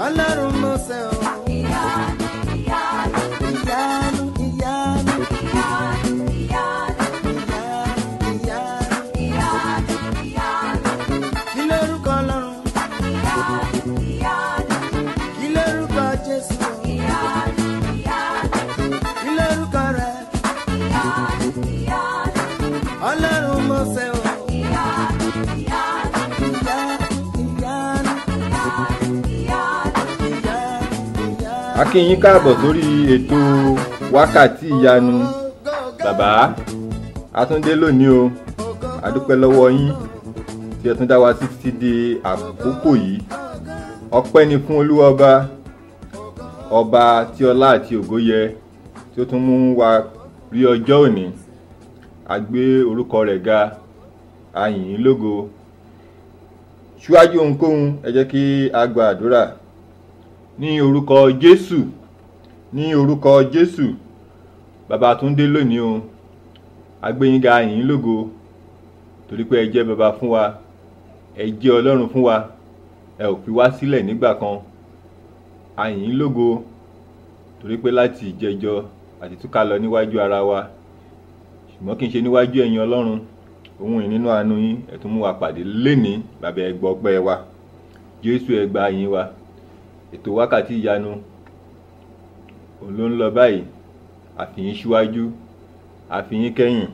Ọlọ́run Mósè o. Kí lórúkọ Ọlọ́run? Kí lórúkọ Jésù? Kí lórúkọ rẹ̀? Ọlọ́run Mósè o. A kí yín káàbọ̀ sórí ètò wákàtí ìyanu. Bàbá Àtúndé lónìí o, a dúpẹ́ lọ́wọ́ yín tí ẹ tún dá wa sí títí di àkókò yìí. Ọpẹ́ ni fún Olúwa ọba tí ọlá àti ògo yẹ, tí ó tún mú wa rí ọjọ́ òní. A gbé orúkọ rẹ̀ ga, a yìn ín lógo. Ṣíwájú ohunkóhun, ẹ jẹ́ kí a gba àdúrà. Ní orúkọ Jésù, ní orúkọ Jésù. Bàbá Àtúndé lónìí o, a gbé yín ga, a yìn ín lógo, torí pé ẹ jẹ́ bàbá fún wa, ẹ jẹ́ Ọlọ́run fún wa, ẹ ò fi wá sílẹ̀ nígbà kan. A yìn ín lógo, torí pé láti ìjẹjọ àti túká lọ níwájú ara wa, ṣùgbọ́n kì í ṣe níwájú ẹ̀yin Ọlọ́run. Ohun ìnínú àánú yín, ẹ tún mú wa pàdé lénìí. Bàbá, ẹ gbọ́ ọpẹ́ wa. Jésù, ẹ gba ìyìn wa. Ètò wákàtí ìyanu òun ló ń lọ báyìí. Àfìyín síwájú, àfìyín kẹ́yìn.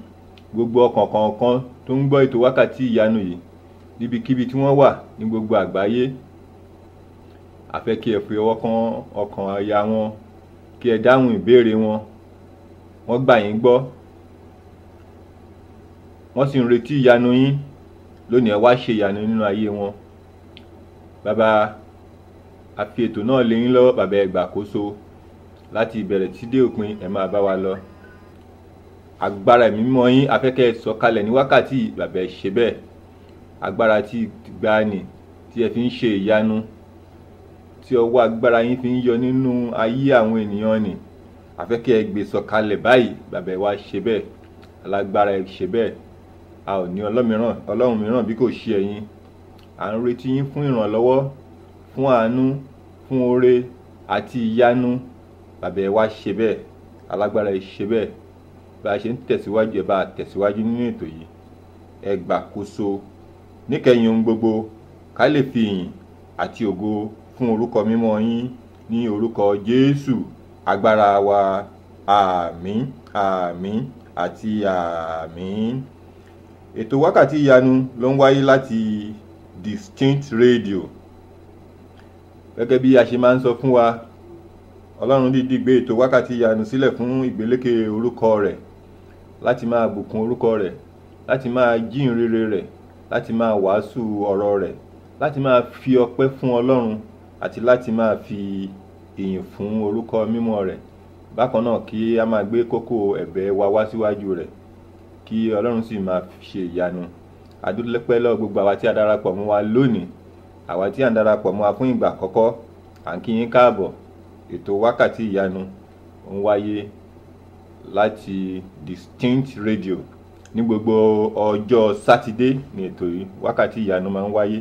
Gbogbo ọkàn kọ̀ọ̀kan tó ń gbọ́ ètò wákàtí ìyanu yìí, níbikíbi tí wọ́n wà ní gbogbo àgbáyé, a fẹ́ kí ẹ fi ọwọ́ kan ọkàn àyà wọn, kí ẹ dáhùn ìbéèrè wọn. Wọ́n gbà yín gbọ́, wọ́n sì ń retí ìyanu yín. Lónìí ẹ wá ṣe ìyanu nínú ayé wọn. Bàbá, a fi ètò náà lé yín lọ́wọ́. Bàbá, ẹ gbàkóso láti ìbẹ̀rẹ̀ títí dé òpin. Ẹ máa bá wa lọ. Agbára ẹ̀mí mímọ́ yín a fẹ́ kẹ́ ẹ sọ̀kalẹ̀ ní wákàtí. Bàbá, ẹ ṣe bẹ́ẹ̀. Agbára tí gbani tí ẹ fi ń ṣe ìyanu, tí ọwọ́ agbára yín fi ń yọ nínú ayé àwọn ènìyàn ni, a fẹ́ kẹ́ ẹ gbé sọ̀kalẹ̀ báyìí. Bàbá, ẹ wá ṣe bẹ́ẹ̀. Alágbára, ẹ ṣe bẹ́ẹ̀. A ò ní ọlọ́run mìíràn bí kò ṣe ẹ̀yin. À ń retí yín fún ìrànlọ́wọ́, fún àánú, fún oore àti ìyanu. Bàbá, ẹ wá ṣe bẹ́ẹ̀. Alágbára, ẹ ṣe bẹ́ẹ̀. Bá a ṣe ń tẹ̀síwájú, ẹ bá a tẹ̀síwájú nínú ètò yìí. Ẹ gbàkóso níkẹyìn ohun gbogbo, ká lè fi ìyìn àti ògo fún orúkọ mímọ́ yín ní orúkọ Jésù agbára wa. Àmín, àmín àti àmín. Ètò wákàtí ìyanu ló ń wáyé láti Distinct Radio. Gẹ́gẹ́ bí a ṣe máa ń sọ fún wa, Ọlọ́run dídí gbé ètò wákàtí ìyanu sílẹ̀ fún ìgbélékè orúkọ rẹ̀, láti máa bùkún orúkọ rẹ̀, láti máa jíhìn rere rẹ̀, láti máa wàásù ọ̀rọ̀ rẹ̀, láti máa fi ọpẹ́ fún Ọlọ́run, àti láti máa fi ìyìn fún orúkọ mímọ́ rẹ̀. Bákan náà, kí a máa gbé kókó ẹ̀bẹ̀ wa wá síwájú rẹ̀, kí Ọlọ́run sì máa ṣe ìyanu. A dúpẹ́ lọ́wọ́ gbogbo àwa tí a darapọ̀ mọ́ wa lónìí, àwa tí a ń darapọ̀ mọ́ wa fún ìgbà àkọ́kọ́. À ń kí yín káàbọ̀. Ètò wákàtí ìyanu ń wáyé láti Distinct Radio. Ní gbogbo ọjọ́ Sátidé ni ètò yìí wákàtí ìyanu máa ń wáyé.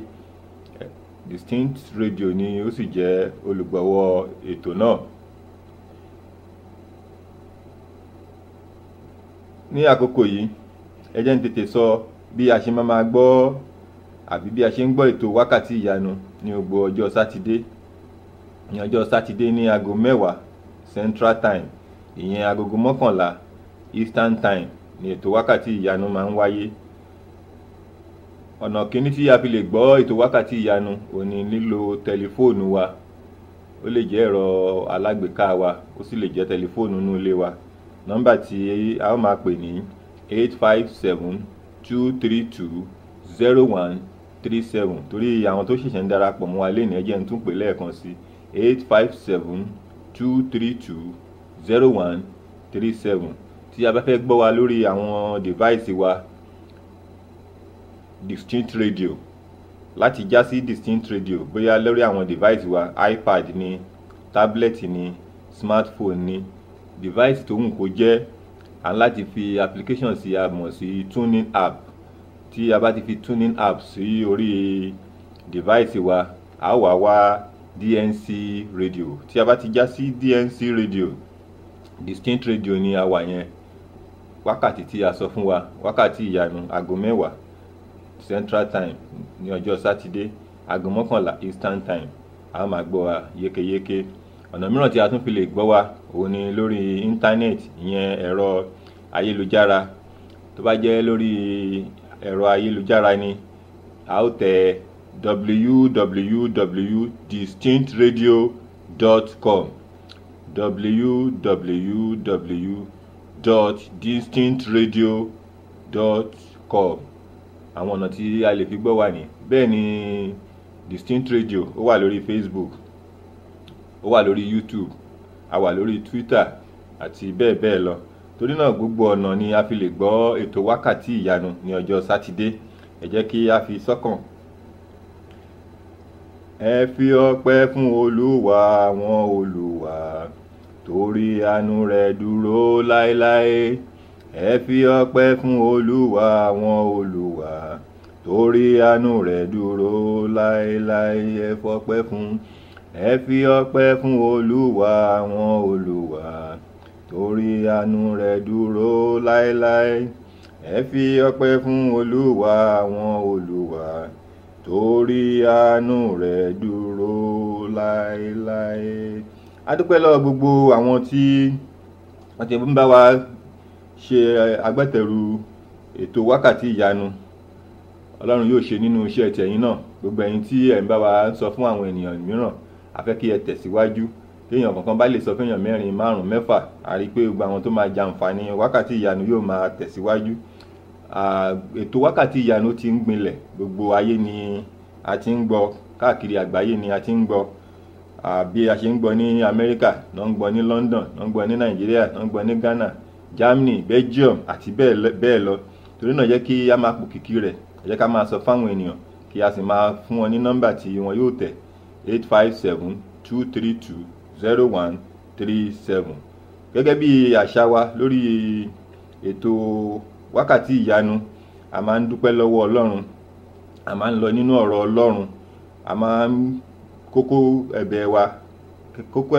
Distinct Radio ni ó sì jẹ́ olùgbọ̀wọ́ ètò náà. Ní àkókò yìí, ẹ jẹ́ n tètè sọ bí a ṣe máa gbọ́ àbí bí a ṣe ń gbọ́ ètò wákàtí ìyanu ní gbogbo ọjọ́ Sátidé. Ní ọjọ́ Sátidé ní aago 10 Central Time, ìyẹn agogo 11 Eastern Time, ni ètò wákàtí ìyanu máa ń wáyé. Ọ̀nà kíní tí a fi lè gbọ́ ètò wákàtí ìyanu ò ní lílo tẹlifóònù wa. Ó lè jẹ́ ẹ̀rọ alágbèéká wa, ó sì lè jẹ́ tẹlifóònù inú ilé wa. Nọ́mbà tí a ó máa pè ní 857-232-0137. Torí àwọn tó ṣẹ̀ṣẹ̀ ń darapọ̀ mọ́ wa lénìí, ẹ jẹ́ n tún pè lẹ́ẹ̀kan sí 857-232-0137. Tí a bá fẹ́ gbọ́ wa lórí àwọn device wa, Distinct Radio, láti já sí Distinct Radio, bóyá lórí àwọn device wa, iPad ni, tablet ni, smartphone ni, device tó wù kó jẹ́, à ń láti fi application sí a mọ̀ sí tuning app. Tí a bá ti fi tuning app sí orí device wa, a wà wá DNC radio. Tí a bá ti já sí DNC radio, Distinct radio ni a wà yẹn. Wákàtí tí a sọ fún wa, wákàtí ìyanu, aago 10 Central Time ní ọjọ́ Sátidé, aago 11 Eastern Time. A máa gbọ́ wa yékéyéké. Ọ̀nà mìíràn tí a tún fi lè gbọ́ wa òun ni lórí íńtánẹ́ẹ̀tì, ìyẹn ẹ̀rọ ayélujára. Tó bá jẹ́ lórí ẹ̀rọ ayélujára ni, a ó tẹ www.distinctradio.com www.distinctradio.com. Àwọn ọ̀nà tí a lè fi gbọ́ wa ni. Bẹ́ẹ̀ ni Distinct Radio ó wà lórí Facebook, ó wà lórí YouTube, a wà lórí Twitter àti bẹ́ẹ̀ bẹ́ẹ̀ lọ. Torí náà gbogbo ọ̀nà ni a fi lè gbọ́ ètò wákàtí ìyanu ní ọjọ́ Sátidé. Ẹ jẹ́ kí a fi sọ́kàn. Ẹ fi ọpẹ́ fún Olúwa àwọn olúwa, torí àánú rẹ̀ dúró láéláé. Ẹ fi ọpẹ́ fún Olúwa àwọn olúwa, torí àánú rẹ̀ dúró láéláé. Ẹ fọpẹ́ fún. Ẹ fi ọpẹ́ fún Olúwa àwọn olúwa, torí àánú rẹ̀ dúró láéláé. Ẹ fi ọpẹ́ fún Olúwa àwọn olúwa, torí àánú rẹ̀ dúró láéláé. A dúpẹ́ lọ́wọ́ gbogbo àwọn tí wọ́n ti ń bá wa ṣe agbátẹrù ètò wákàtí ìyanu. Ọlọ́run yóò ṣe nínú iṣẹ́ tẹ̀yin náà. Gbogbo ẹ̀yin tí ẹ̀ ń bá wa sọ fún àwọn ènìyàn mìíràn, a fẹ́ kí ẹ tẹ̀síwájú. Téèyàn kankan bá lè sọ fún èèyàn 4, 5, 6, a rí pé gbogbo àwọn tó máa jàǹfààní wákàtí ìyanu yóò máa tẹ̀síwájú. Ètò wákàtí ìyanu ti ń gbinlẹ̀, gbogbo ayé ni a ti ń gbọ́, káàkiri àgbáyé ni a ti ń gbọ́. Bí a ṣe ń gbọ́ ní Amẹ́ríkà, náà ń gbọ́ ní London, náà ń gbọ́ ní Nàìjíríà, náà ń gbọ́ ní Ghana, Germany, Belgium àti bẹ́ẹ̀ lọ. Torí náà jẹ́ kí a máa pòkìkí rẹ̀, ẹ jẹ́ ká máa sọ fáwọn ènìyàn, kí a sì máa fún wọn ní nọ́mbà tí wọn yóò tẹ̀ 857-232-0137. Gẹ́gẹ́ bí àṣà wa lórí ètò wákàtí ìyanu, a máa ń dúpẹ́ lọ́wọ́ Ọlọ́run, a máa ń lọ nínú ọ̀rọ̀ Ọlọ́run, a máa ń kókó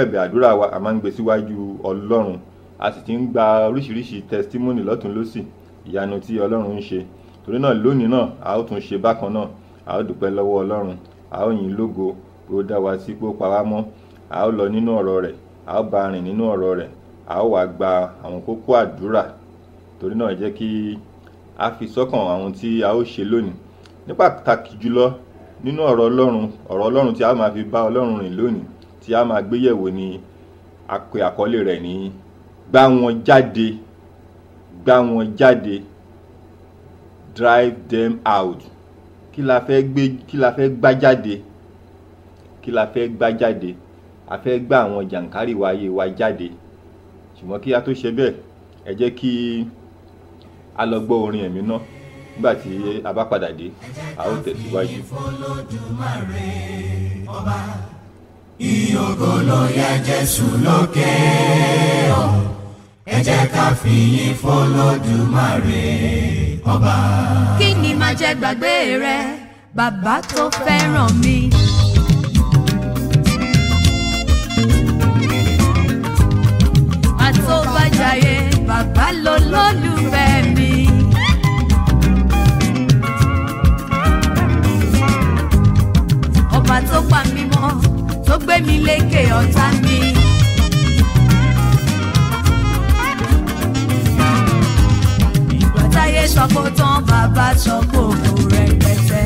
ẹ̀bẹ̀ àdúrà wa a máa ń gbé síwájú Ọlọ́run. A sì ti ń gba oríṣiríṣi testimony lọ́tún lósì, ìyanu tí Ọlọ́run ń ṣe. Torí náà lónìí náà a ó tún ṣe bákan náà. A ó dúpẹ́ lọ́wọ́ Ọlọ́run, a ó yìn lógo pé ó dá wa sí, pé ó pa wá mọ́. A ó lọ nínú ọ̀rọ̀ rẹ̀, a ó bá rìn nínú ọ̀rọ̀ rẹ̀, a ó wá gba àwọn kókó àdúrà. Torí náà jẹ́ kí a fi sọ́kàn àwọn tí a ó ṣe lónìí. Ní pàtàkì jùlọ nínú ọ̀rọ̀ Ọlọ́run tí a máa fi bá Ọlọ́run rìn lónìí, tí a máa gbéyẹ̀wò ni a pè àkọlé rẹ̀ ní gbá wọn jáde, drive them out. Kí la fẹ́ gbá jáde? A fẹ́ gbá àwọn jàǹkárì ayé wa jáde. Ṣùgbọ́n kí a tó ṣe bẹ́ẹ̀, ẹ jẹ́ kí a lọ gbọ́ orin ẹ̀mí náà. Nígbà tí a bá padà dé, a ó tẹ̀síwájú. Ìyókò ló yẹ Jésù lókè ọ̀run, ẹ jẹ́ ká fìyìn f'Olódùmarè ọba. Kí ni máa jẹ́ gbàgbé rẹ, bàbá tó fẹ́ràn mi? Àtòbàjáyé, bàbá lolólùfẹ́ mi. Ọba tó pa mí mọ́, tó gbé mi lékè ọ̀tá mi. Ìgbà táyé sọ́kò tán, bàbá sọ́kò kò rẹpẹtẹ.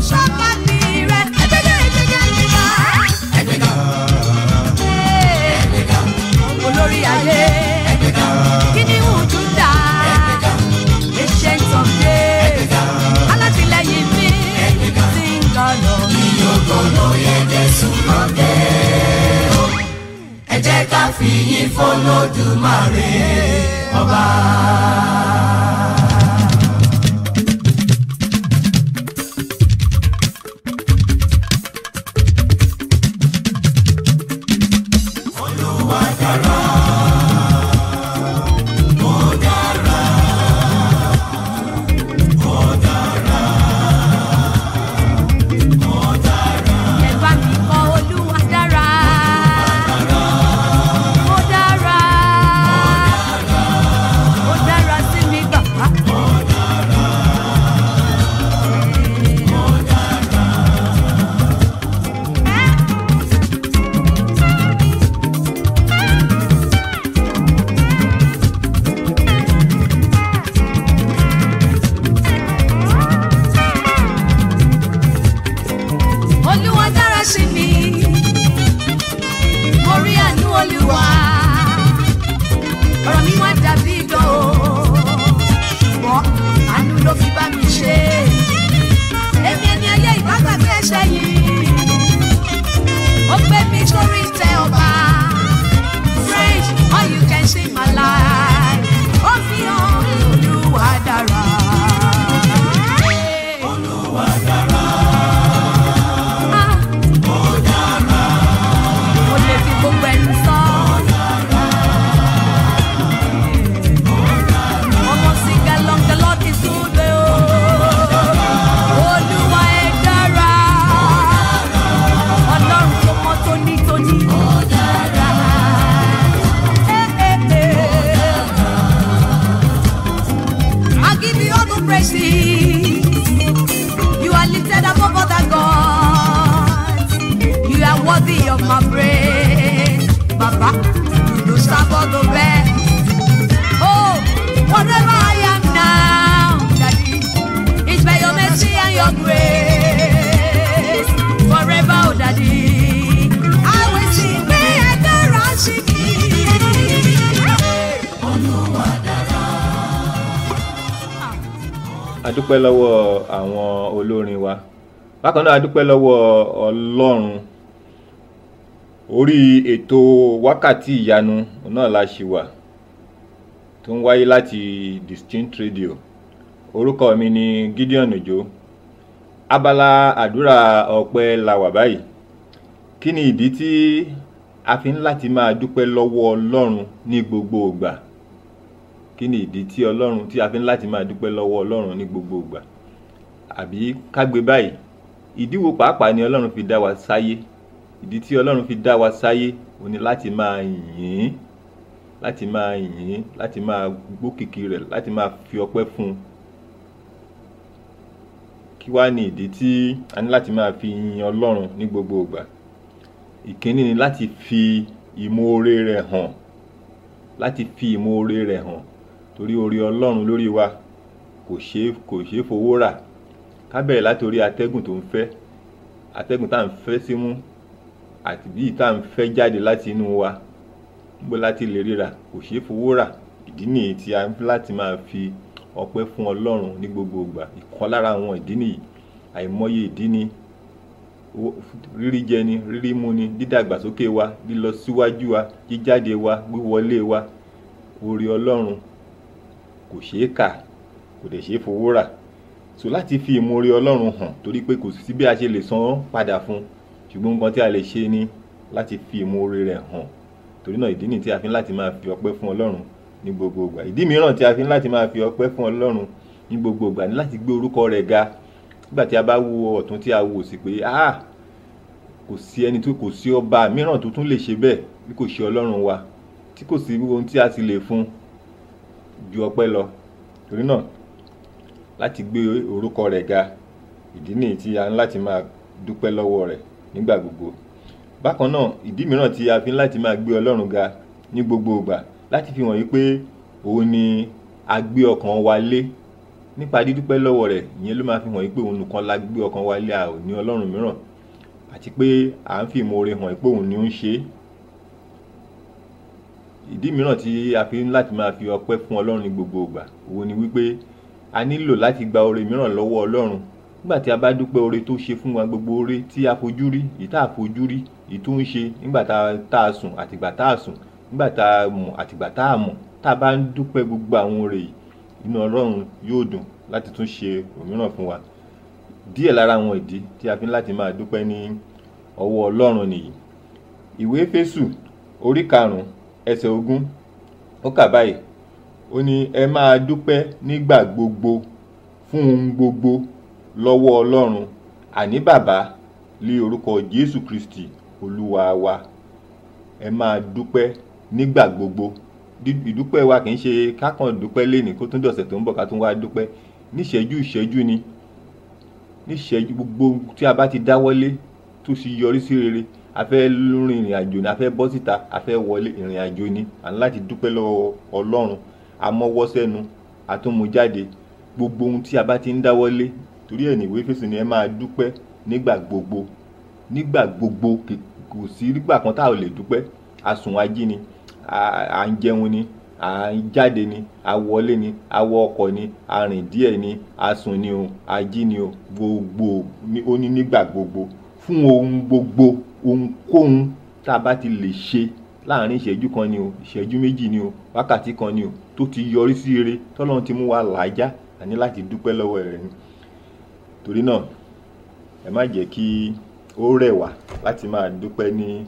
ṣọ́kàtì rẹ̀. Ẹgbẹ́ga olórí ayé kìnìún Júdà ancient of days alátìlẹ́yìn mi ti ń gànà. Ìyókò ló yẹ Jésù lókè o. Ẹ jẹ́ ká fi yìn f'Olódùmarè ọba. adúpẹ́ lọ́wọ́ àwọn olórin wa, bákan náà adúpẹ́ lọ́wọ́ Ọlọ́run. Orí ètò wákàtí ìyanu náà la ṣì wà tó ń wáyé láti Distinct Radio. Orúkọ mi ni Gideon Òjó. Abala àdúrà ọpẹ́ la wà báyìí. Kí ni ìdí tí a fi ń láti máa dúpẹ́ lọ́wọ́ Ọlọ́run ní gbogbo ìgbà? Kí ni ìdí tí a fi ń láti máa dúpẹ́ lọ́wọ́ Ọlọ́run ní gbogbo ìgbà? Àbí ká gbé báyìí, ìdí wo pàápàá ni Ọlọ́run fi dá wa sáyé? Ìdí tí Ọlọ́run fi dá wa sáyé ó ní láti máa yìn, láti máa gbókìkí rẹ̀, láti máa fi ọpẹ́ fún un. Kí wá ní ìdí tí a ní láti máa fi yìn Ọlọ́run ní gbogbo ìgbà? Ìkíní ni láti fi ìmoore rẹ̀ hàn, torí oore Ọlọ́run lórí wa kò ṣeé fowó rà. Ká bẹ̀rẹ̀ láti orí atẹ́gùn tó ń fẹ́, atẹ́gùn tá à ń fẹ́ símú àti bí tá à ń fẹ́ jáde láti inú wa, gbọ́ láti lè ríra, kò ṣeé fowó rà. Ìdí nìyí tí a ń láti máa fi ọpẹ́ fún Ọlọ́run ní gbogbo ìgbà. Ìkan lára àwọn ìdí nìyí, àìmọye ìdí ni. Rírí jẹ ni, rírí mu ni, dídàgbàsókè wa, lílọ síwájú wa, jíjáde wa, wíwọlé wa. Oore Ọlọ́run kò ṣeé kà, kò dẹ̀ ṣeé fowó rà. So láti fi ìmoore Ọlọ́run hàn, torí pé kò sí bí a ṣe lè san padà fún, ṣùgbọ́n nǹkan tí a lè ṣe ni láti fi ìmoore rẹ̀ hàn. Torí náà ìdí nìyí tí a fi ń láti máa fi ọpẹ́ fún Ọlọ́run ní gbogbo ìgbà. Ìdí mìíràn tí a fi ń láti máa fi ọpẹ́ fún Ọlọ́run ní gbogbo ìgbà ni láti gbé orúkọ rẹ̀ ga. Nígbà tí a bá wo ọ̀tún tí a wò sí pé kò sí ẹni tó, kò sí ọba mìíràn tó tún lè ṣe bẹ́ẹ̀ bí kò ṣe Ọlọ́run wa, tí kò sí ohun tí a ti lè fún ju ọpẹ́ lọ. Torí náà láti gbé orúkọ rẹ̀ ga, ìdí nìyí tí a ń láti máa dúpẹ́ lọ́wọ́ rẹ̀ nígbà gbogbo. Bákan náà ìdí mìíràn tí a fi ń láti máa gbé Ọlọ́run ga ní gbogbo ìgbà, láti fi hàn yí pé òun ni a gbé ọkàn wa lé, nípa dídúpẹ́ lọ́wọ́ rẹ̀ ìyẹn ló máa fi hàn pé òun nìkan la gbé ọkàn wa lé, a ò ní ọlọ́run mìíràn, àti pé à ń fi ìmoore hàn pé òun ni ó ń ṣe é. Ìdí mìíràn tí a fi ń láti máa fi ọpẹ́ fún ọlọ́run ní gbogbo ìgbà òun ni wípé a nílò láti gba oore mìíràn lọ́wọ́ ọlọ́run. Nígbà tí a bá dúpẹ́ oore tó ṣe fún wa, gbogbo oore tí a fojú rí, èyí tá a fojú rí, èyí tó ń ṣe nígbà tá a sùn àtìgbà tá a sùn, nígbà tá a mọ̀ àtìgbà tá a mọ̀, tá a bá ń dúpẹ́ gbogbo àwọn oore yìí, inú ọlọ́run yóò dùn láti tún ṣe òmíràn fún wa. Díẹ̀ lára àwọn ìdí tí a fi ń láti máa dúpẹ́ ní ọwọ́ ọlọ́run nìyí. Ìwé Éfésù orí 5 ẹsẹ̀ 20 ó kà báyìí, ó ní ẹ máa dúpẹ́ nígbà gbogbo fún ohun gbogbo lọ́wọ́ ọlọ́run àní bàbá lé orúkọ Jésù Kristi olúwa wa. Ẹ máa dúpẹ́ nígbà gbogbo. Ìdúpẹ́ wa kì í ṣe kákan dúpẹ́ lénìí kó tún dọ̀sẹ̀ tó ń bọ̀ ká tún wá dúpẹ́. Níṣẹ́jú ìṣẹ́jú ni, níṣẹ́jú gbogbo tí a bá ti dáwọ́lé tó sì yọrí sí rere, a fẹ́ rin ìrìn àjò ni, a fẹ́ bọ́ síta, a fẹ́ wọlé ìrìn àjò ni, à ń láti dúpẹ́ lọ́wọ́ ọlọ́run. A mọ́wọ́ sẹ́nu, a tún mú jáde, gbogbo ohun tí a bá ti ń dáwọ́lé. Torí ẹ̀ ní ìwé Éfésù ni ẹ máa dúpẹ́ nígbà gbogbo. Nígbà gbogbo, kò sí nígbà kan tá ò lè dúpẹ́. A sùn a jí ni, à ń jẹun ni, à ń jáde ni, a wọlé ni, a wọ ọkọ̀ ni, a rìn díẹ̀ ni, a sùn ni o, a jí ni o, gbogbo ó ní nígbà gbogbo. Fún ohun gbogbo, ohunkóhun tá a bá ti lè ṣe láàrin ìṣẹ́jú kan ni o, ìṣẹ́jú méjì ni o, wákàtí kan ni o, tó ti yọrí sí rere, tọ́lọ́run ti mú wa làájá, a ní láti dúpẹ́ lọ́wọ́ rẹ̀ ni. Torí náà ẹ má jẹ́ kí ó rẹ̀ wá láti máa dúpẹ́ ní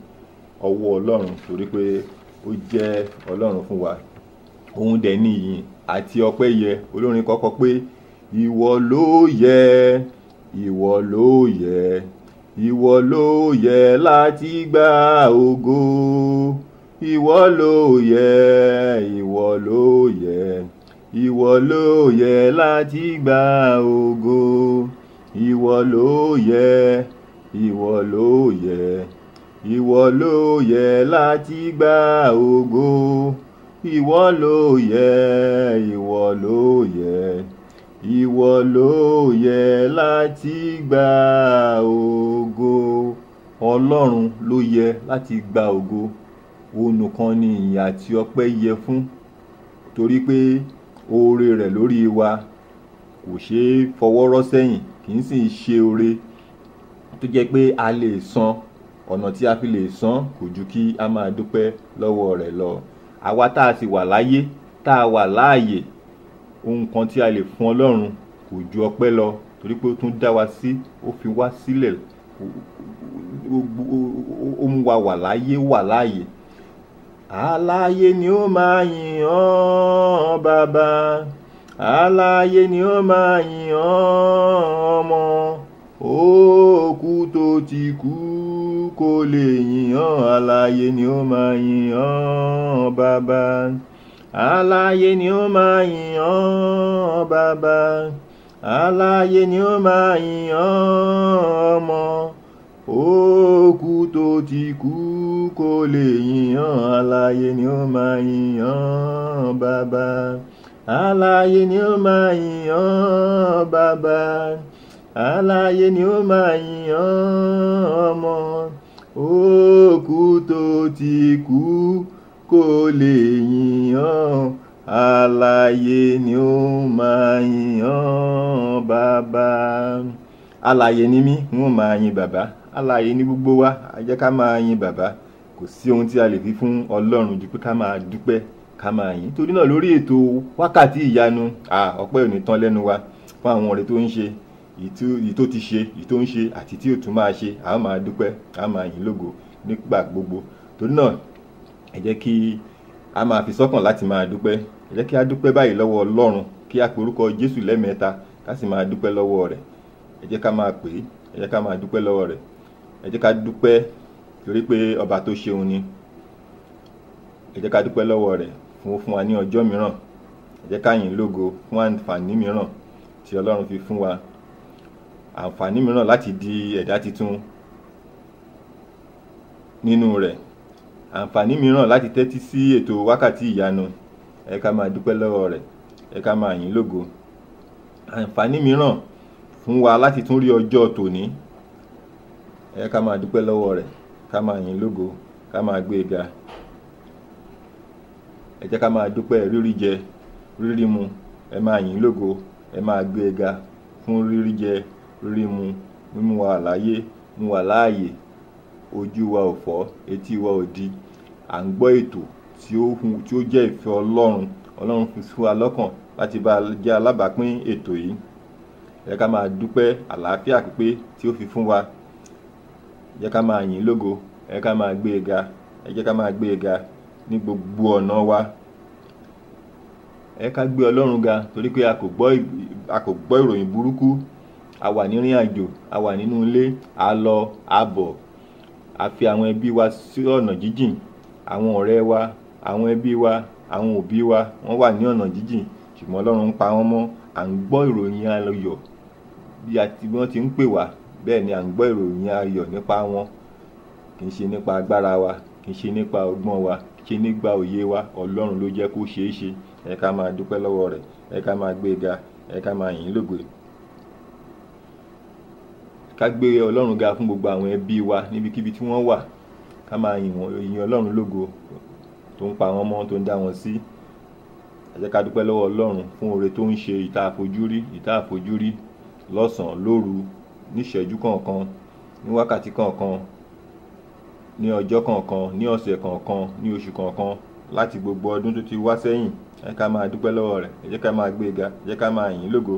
ọwọ́ ọlọ́run, torí pé ó jẹ́ ọlọ́run fún wa. Òun dẹ̀ ní ìyìn àti ọpẹ́ yẹ. Olórin kọ́kọ́ pé ìwọ ló yẹ, ìwọ ló yẹ, ìwọ ló yẹ láti gba ògo. Ìwọ ló yẹ, ìwọ ló yẹ, ìwọ ló yẹ láti gba ògo. Ìwọ ló yẹ, ìwọ ló yẹ, ìwọ ló yẹ láti gba ògo. Ìwọ ló yẹ, ìwọ ló yẹ, ìwọ ló yẹ láti gba ògo. Ọlọ́run ló yẹ láti gba ògo. Òun nìkan ni ìyìn àti ọpẹ́ yẹ fún, torí pé oore rẹ̀ lórí wa kò ṣeé fọwọ́ rọ́ sẹ́yìn, kì í sì ṣe oore tó jẹ́ pé a lè san. Ọ̀nà tí a fi lè san kò ju kí a máa dúpẹ́ lọ́wọ́ rẹ̀ lọ. Àwa tá a sì wà láyé, tá a wà láàyè, ohun kan tí a lè fún ọlọ́run kò ju ọpẹ́ lọ, torí pé ó tún dá wa sí, ó fi wá sílẹ̀, ó mú wa wà láyé, wà láàyè. Aláyé ni ó máa yìn ọ́ bàbá, aláyé ni ó máa yìn ọ́ ọmọ. Òkú tó ti kú kò lè yìn ọ́, aláyé ni ó máa yìn ọ́ bàbá, aláyé ni ó máa yìn ọ́ bàbá, aláyé ni ó máa yìn ọ́ ọmọ. Òkú tó ti kú kò lè yìn ọ́, aláyé ni ó máa yìn ọ́ bàbá, aláyé ni ó máa yìn ọ́ bàbá, aláyé ni ó máa yìn ọ́ ọmọ. Òkú tó ti kú kò lè yìn ọ́, aláyé ni ó máa yìn ọ́ bàbá. Aláyé ni mí, n ó máa yìn bàbá. Aláyé ni gbogbo wa, a jẹ́ ká máa yìn bàbá. Kò sí ohun tí a lè fi fún ọlọ́run ju pé ká máa dúpẹ́, ká máa yìn. Torí náà lórí ètò wákàtí ìyanu, ọpẹ́ ò ní tán lẹ́nu wa fún àwọn ọ̀rẹ́ tó ń ṣe, èyí tó ti ṣe, èyí tó ń ṣe àti tí ò tún máa ṣe. A máa dúpẹ́, a máa yìn lógo nígbà gbogbo. Torí náà ẹ jẹ́ kí a máa fi sọ́kàn láti máa dúpẹ́. Ẹ jẹ́ kí a dúpẹ́ báyìí lọ́wọ́ ọlọ́run, kí a pe orúkọ Jésù lẹ́ẹ̀mẹ́ta, ká sì máa dúpẹ́ lọ́wọ́ rẹ̀. Ẹ jẹ́ ká máa pè é, ẹ jẹ́ ká máa dúpẹ́ lọ́wọ́ rẹ̀. Ẹ jẹ́ ká dúpẹ́ torí pé ọba tó ṣeun ni. Ẹ jẹ́ ká dúpẹ́ lọ́wọ́ rẹ̀ fún wa ní ọjọ́ mìíràn. Ẹ jẹ́ ká yìn lógo fún àǹfààní mìíràn tí Ọlọ́run fi fún wa. Àǹfààní mìíràn láti di ẹ̀dá titun nínú rẹ̀. Àǹfààní mìíràn láti tẹ́tí sí ètò wákàtí ìyanu. Ẹ ká máa dúpẹ́ lọ́wọ́ rẹ̀. Ẹ ká máa yìn lógo. àǹfààní mìíràn fún wa láti tún rí ọjọ́ tòní. Ẹ jẹ́ ká máa dúpẹ́ lọ́wọ́ rẹ̀, ká máa yìn lógo, ká máa gbé ga. Ẹ jẹ́ ká máa dúpẹ́ rírí jẹ, rírí mu, ẹ máa yìn lógo, ẹ máa gbé ga fún rírí jẹ, rírí mu, mímú wa láyé, mú wa láàyè, ojú wa ò fọ́, etí wa ò di. À ń gbọ́ ètò tí ó jẹ́ ìfẹ́ Ọlọ́run fi sí wa lọ́kàn láti bá jẹ́ alábàápín ètò yìí. Ẹ jẹ́ ká máa dúpẹ́ àlàáfíà pípé tí ó fi fún wa. Ẹ jẹ́ ká máa yìn lógo, ẹ jẹ́ ká máa gbé ga, ẹ jẹ́ ká máa gbé ga ní gbogbo ọ̀nà wa. Ẹ jẹ́ ká gbé Ọlọ́run ga torí pé a kò gbọ́ ìròyìn burúkú. A wà nírìn àjò, a wà nínú ilé, a lọ, a bọ̀. A fi àwọn ẹbí wa sí ọ̀nà jíjìn. Àwọn ọ̀rẹ́ wa, àwọn ẹbí wa, àwọn òbí wa wọ́n wà ní ọ̀nà jíjìn, ṣùgbọ́n Ọlọ́run ń pa wọ́n mọ́. À ń gbọ́ ìròyìn ayọ̀ bí wọ́n ti ń pè wá, bẹ́ẹ̀ ni à ń gbọ́ ìròyìn ayọ̀ nípa wọn. Kì í ṣe nípa agbára wa, kì í ṣe nípa ọgbọ́n wa, kì í ṣe nípa òye wa. Ọlọ́run ló jẹ́ kó ṣeé ṣe. Ẹ jẹ́ ká máa dúpẹ́ lọ́wọ́ rẹ̀, ẹ jẹ́ ká máa gbé ga, ẹ jẹ́ ká máa yìn lógo. Ká gbé Ọlọ́run ga fún gbogbo àwọn ẹbí wa níbikíbi tí wọ́n wà. Ká máa yìn Ọlọ́run lógo tó ń pa wọ́n mọ́, tó ń dá wọn sí. Ẹ jẹ́ ká dúpẹ́ lọ́wọ́ Ọlọ́run fún oore tó ń ṣe ìta àfojúrí lọ́sàn-án lóru, ní ìṣẹ́jú kọ̀ọ̀kan, ní wákàtí kọ̀ọ̀kan, ní ọjọ́ kọ̀ọ̀kan, ní ọ̀sẹ̀ kọ̀ọ̀kan, ní oṣù kọ̀ọ̀kan, láti gbogbo ọdún tó ti wá sẹ́yìn. Ẹ jẹ́ ká máa dúpẹ́ lọ́wọ́ rẹ̀, ẹ jẹ́ ká máa gbé ga, ẹ jẹ́ ká máa yìn lógo.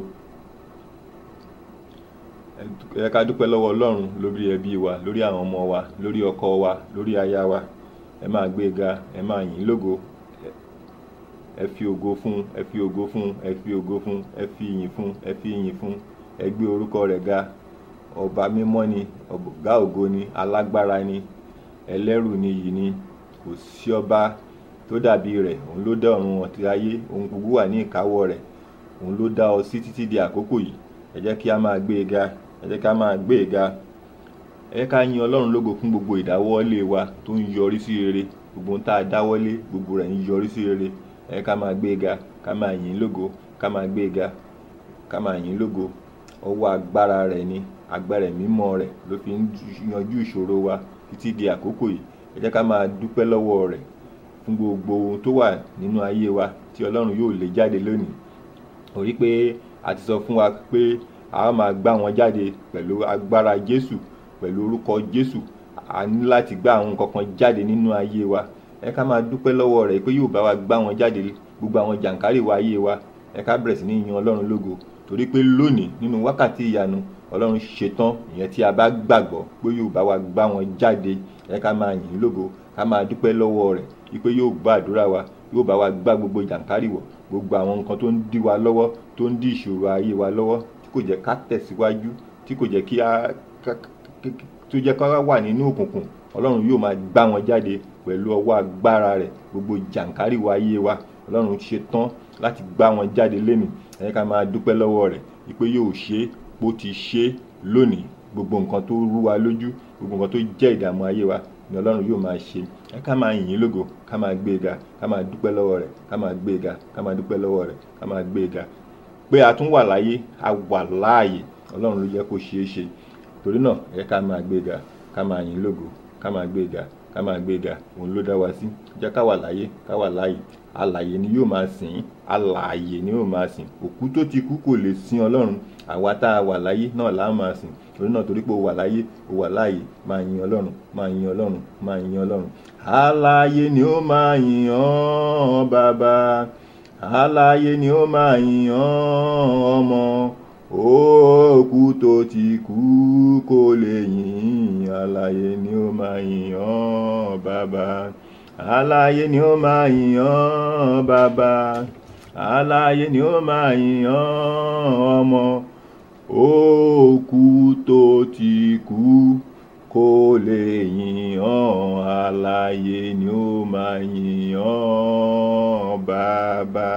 Ẹ jẹ́ ká dúpẹ́ lọ́wọ́ Ọlọ́run lórí ẹbí wa, lórí àwọn ọmọ wa, lórí ọkọ wa, lórí aya wa. Ẹ máa gbé ga, ẹ máa yìn lógo. Ẹ fi ògo fún, ẹ fi ògo fún, ẹ fi ògo fún, ẹ fi ìyìn fún, ẹ fi ìyìn fún. Ẹ gbé orúkọ rẹ̀ ga. Ọba mímọ́ ni, ọ̀gá ògo ni, alágbára ni, ẹlẹ́rù ni yìí ni. Kò sí ọba tó dàbí rẹ̀. Òun ló dá ọ̀run àti ayé, ohun gbogbo wà ní ìkáwọ́ rẹ̀. Òun ló dá ọ sí títí di àkókò yìí. Ẹ jẹ́ kí a máa gbé ga, ẹ jẹ́ ká máa gbé ga. Ẹ jẹ́ ká yìn Ọlọ́run lógo fún gbogbo ìdáwọ́lé wa tó ń yọrí sí rere. Gbogbo ohun tá a dáwọ́lé, gbogbo rẹ̀ ń yọrí sí rere. Ẹ jẹ́ ká máa gbé ga, ká máa yìn lógo, ká máa gbé ga, ká máa yìn lógo. Ọwọ́ agbára rẹ̀ ni, agbára mímọ́ rẹ̀ ló fi ń yanjú ìṣòro wa títí di àkókò yìí. Ẹ jẹ́ ká máa dúpẹ́ lọ́wọ́ rẹ̀ fún gbogbo ohun tó wà nínú ayé wa tí Ọlọ́run yóò lè jáde lónìí. Torí pé a ti sọ fún wa pé a máa gbá wọn jáde pẹ̀lú agbára Jésù, pẹ̀lú orúkọ Jésù. A ní láti gbá àwọn nǹkan kan jáde nínú ayé wa. Ẹ ká máa dúpẹ́ lọ́wọ́ rẹ̀ pé yóò bá wa gbá wọn jáde, gbogbo àwọn jàǹkárìwọ̀ ayé wa. Ẹ ká bẹ̀rẹ̀ sí ní yin Ọlọ́run lógo torí pé lónìí nínú wákàtí ìyanu Ọlọ́run ṣetán, ìyẹn tí a bá gbàgbọ́ pé yóò bá wa gbá wọn jáde. Ẹ ká máa yìn lógo, ká máa dúpẹ́ lọ́wọ́ rẹ̀ wípé yóò gbọ́ àdúrà wa, yóò bá wa gbá gbogbo jàǹkárìwọ̀, gbogbo àwọn nǹkan tó ń dí wa lọ́wọ́, tó ń dí ìṣòro ayé wa lọ́wọ́, tí kò jẹ́ ká tẹ̀síwájú, tí kò jẹ́ tó jẹ́ ká wà nínú òkùnkùn. Ọlọ́run yóò máa gbá wọn jáde pẹ̀lú ọwọ́ agbára rẹ̀. Gbogbo jàǹkárìwọ̀ ayé wa Ọlọ́run ṣetán láti gbá wọn jáde lénìí. Ẹ jẹ́ ká máa dúpẹ́ lọ́wọ́ rẹ̀ wípé yóò ṣe bó ti ṣe lónìí. Gbogbo nǹkan tó rú wa lójú, gbogbo nǹkan tó jẹ́ ìdààmú ayé wa ni Ọlọ́run yóò máa ṣe. Ẹ ká máa yìn lógo, ká máa gbé ga, ká máa dúpẹ́ lọ́wọ́ rẹ̀, ká máa gbé ga, ká máa dúpẹ́ lọ́wọ́ rẹ̀, ká máa gbé ga. Pé a tún wà láyé, a wà láàyè, Ọlọ́run ló jẹ́ kó ṣeé ṣe. Torí náà ẹ ká máa gbé ga, ká máa yìn lógo, ká máa gbé ga, ká máa gbé ga. Òun ló dá wa sí. Jẹ́ ká wà láyé, ká wà láàyè. Alààyè ni yóò máa sìn, alààyè ni yóò máa sìn. Òkú tó ti kú kò lè sìn Ọlọ́run. Àwa tá a wà láyé náà la máa sìn. Torí náà torí pé o wà láyé, o wà láàyè, máa yin Ọlọ́run, máa yin Ọlọ́run, máa yin Ọlọ́run. Alààyè ni ó máa yin ọ́ bàbá, alààyè ni ó máa yin ọ́ ọmọ. Òkú tó ti kú kò lè yìn, alààyè ni ó máa yin ọ́ bàbá, alààyè ni ó máa yin ọ́ bàbá, alààyè ni ó máa yin ọ́ ọmọ. Òkú tó ti kú kò lè yìn ọ́, alààyè ni ó máa yìn ọ́ bàbá.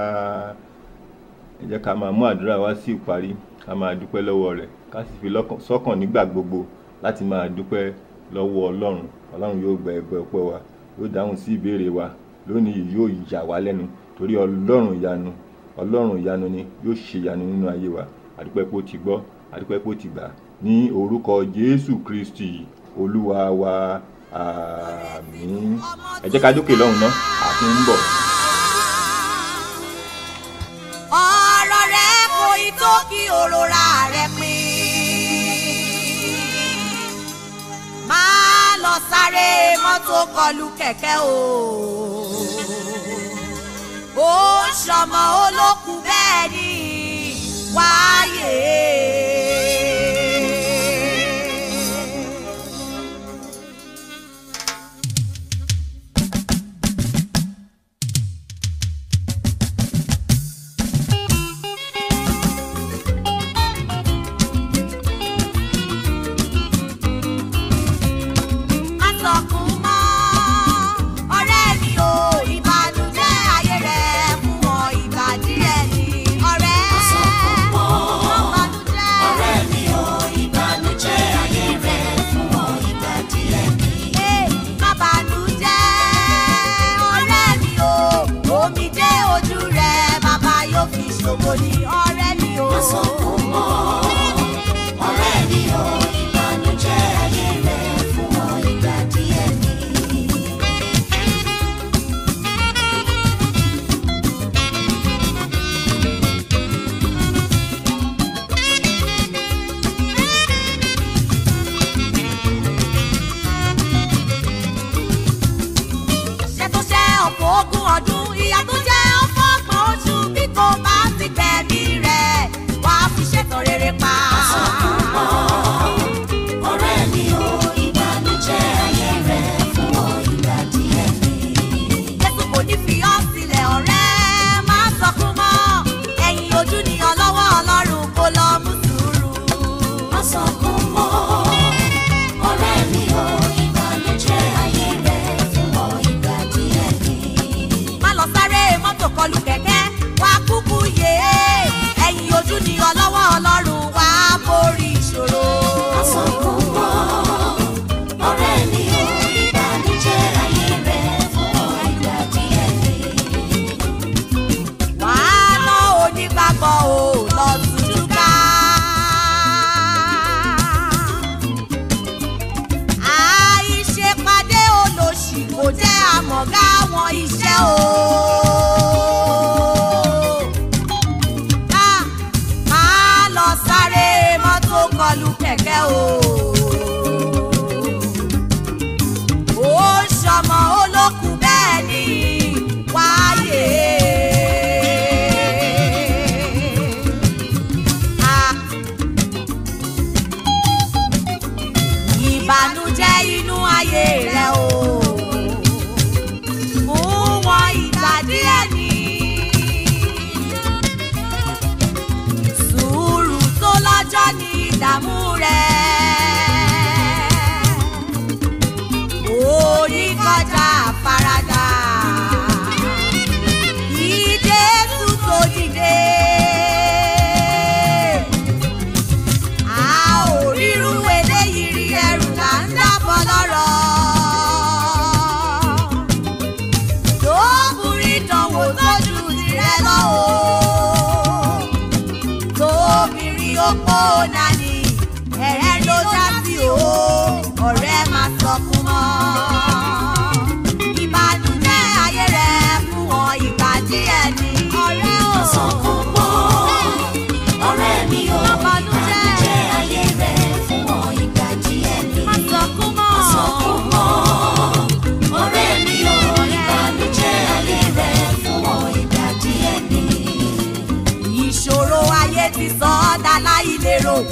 Ẹ jẹ́ ká máa mú àdúrà wá sí ìparí, ká máa dúpẹ́ lọ́wọ́ rẹ̀, ká sì fi sọ́kàn nígbà gbogbo láti máa dúpẹ́ lọ́wọ́ Ọlọ́run. Ọlọ́run yóò gba ẹgbẹ́ ọpẹ́ wa, yóò dáhùn sí ìbéèrè wa. Lónìí yóò yà wá lẹ́nu torí Ọlọ́run ìyanu ni, yóò ṣe ìyanu nínú ayé wa. àdúpẹ́ pé ó ti gbọ́, àdúpẹ́ pé ó ti gbà ní orúkọ Jésù Kristi Olúwa wa, àmín. Ẹ jẹ́ ká dókè lọ́hùn náà, àti ń bọ̀. Ọ̀rọ̀ rẹ̀ kò ì tó kí òrora rẹ̀ pin. Máa lọ sáré mọ́tò kọlù kẹ̀kẹ́ o. Ó ṣọmọ olókùn bẹ́ẹ̀ ni wáyé.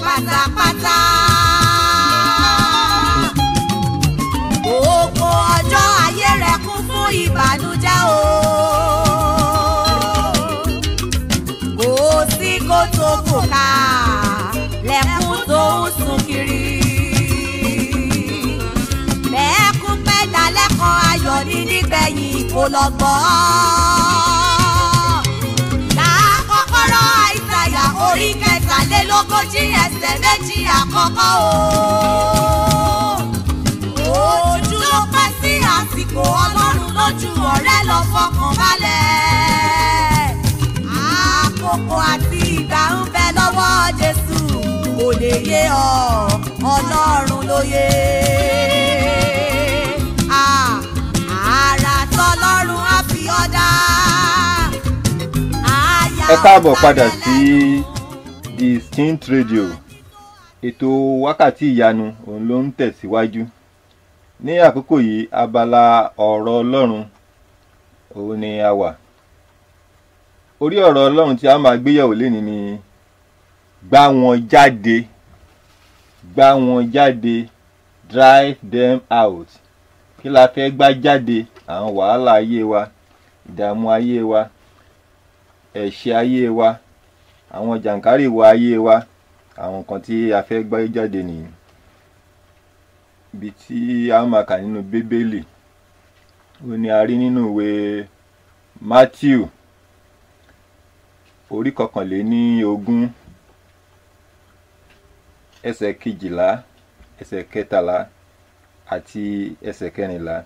Pátápátá gbogbo ọjọ́ ayé rẹ̀ kún fún ìbànújẹ́ o. Kò sí kòtò kò ká lẹ́kún tó ń sun kiri. Lẹ́kún pẹ́ dalẹ́kọ̀ọ́ ayọ̀ ní nígbẹ̀yìn kò lọ gbọ́. Orí kẹtàlélógójì ẹsẹ̀ méjì àkọ́kọ́ o. Ojú ló pẹ́ sí àsìkò Ọlọ́run lójú ọ̀rẹ́ lọ fọkàn balẹ̀. Àkókò àti ìgbà ń bẹ lọ́wọ́ yé ọ Ọlọ́run ló yé. Àrà tọ́lọ́run á fi ọ́ dá. Ẹ káàbọ̀ padà sí Distinct Radio. Ètò wákàtí ìyanu òun ló ń tẹ̀síwájú. Ní àkókò yìí abala ọ̀rọ̀ Ọlọ́run òun ni a wà. Orí ọ̀rọ̀ Ọlọ́run tí a máa gbéyẹ̀wò lénìí ni gbá wọn jáde, gbá wọn jáde, drive them out. Kí la fẹ́ gbá jáde? Àwọn wàhálà ayé wa, ìdààmú ayé wa, ẹ̀ṣẹ̀ ayé wa, àwọn jàǹkárìwọ̀ ayé wa, àwọn nǹkan tí a fẹ́ gbá jáde nìyí. Ibi tí a máa kà nínú Bíbélì ó ní a rí nínú ìwé Matthew orí 21 ẹsẹ̀ 12 ẹsẹ̀ 13 àti ẹsẹ̀ 14.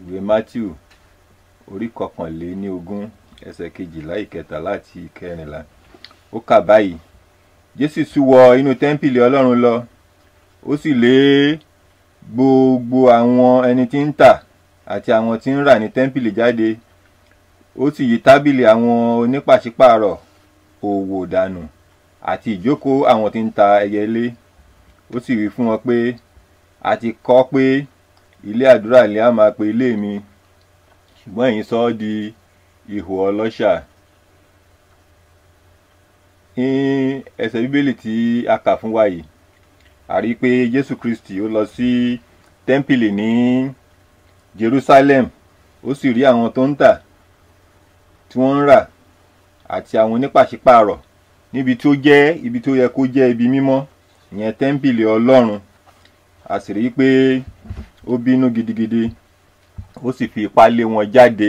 Ìwé Matthew orí 21 ẹsẹ̀ 12 13 àti 14. Ó kà báyìí: Jésù sì wọ inú tẹ́ḿpìlì Ọlọ́run lọ, ó sì lé gbogbo àwọn ẹni tí ń tà àti àwọn tí ń rà ní tẹ́ḿpìlì jáde, ó sì yí tábìlì àwọn onípàṣípààrọ̀ òwò dànù àti ìjókòó àwọn tí ń ta ẹyẹlé. Ó sì wí fún wọn pé, a ti kọ pé ilé àdúrà lè á máa pe ilé mi, ṣùgbọ́n ẹ̀yin sọ ọ́ di ihò ọlọ́ṣà. Ní ẹsẹ̀ Bíbélì tí a kà fún wa yìí, a rí pé Jésù Kristi ó lọ sí tẹ́ḿpìlì ní Jerusalem, ó sì rí àwọn tó ń tà tí wọ́n ń rà àti àwọn onípàṣípààrọ̀ níbi tó jẹ́ ibi tó yẹ kó jẹ́ ibi mímọ́, ìyẹn tẹ́ḿpìlì Ọlọ́run. A sì rí pé ó bínú gidigidi, ó sì fi ipá lé wọn jáde.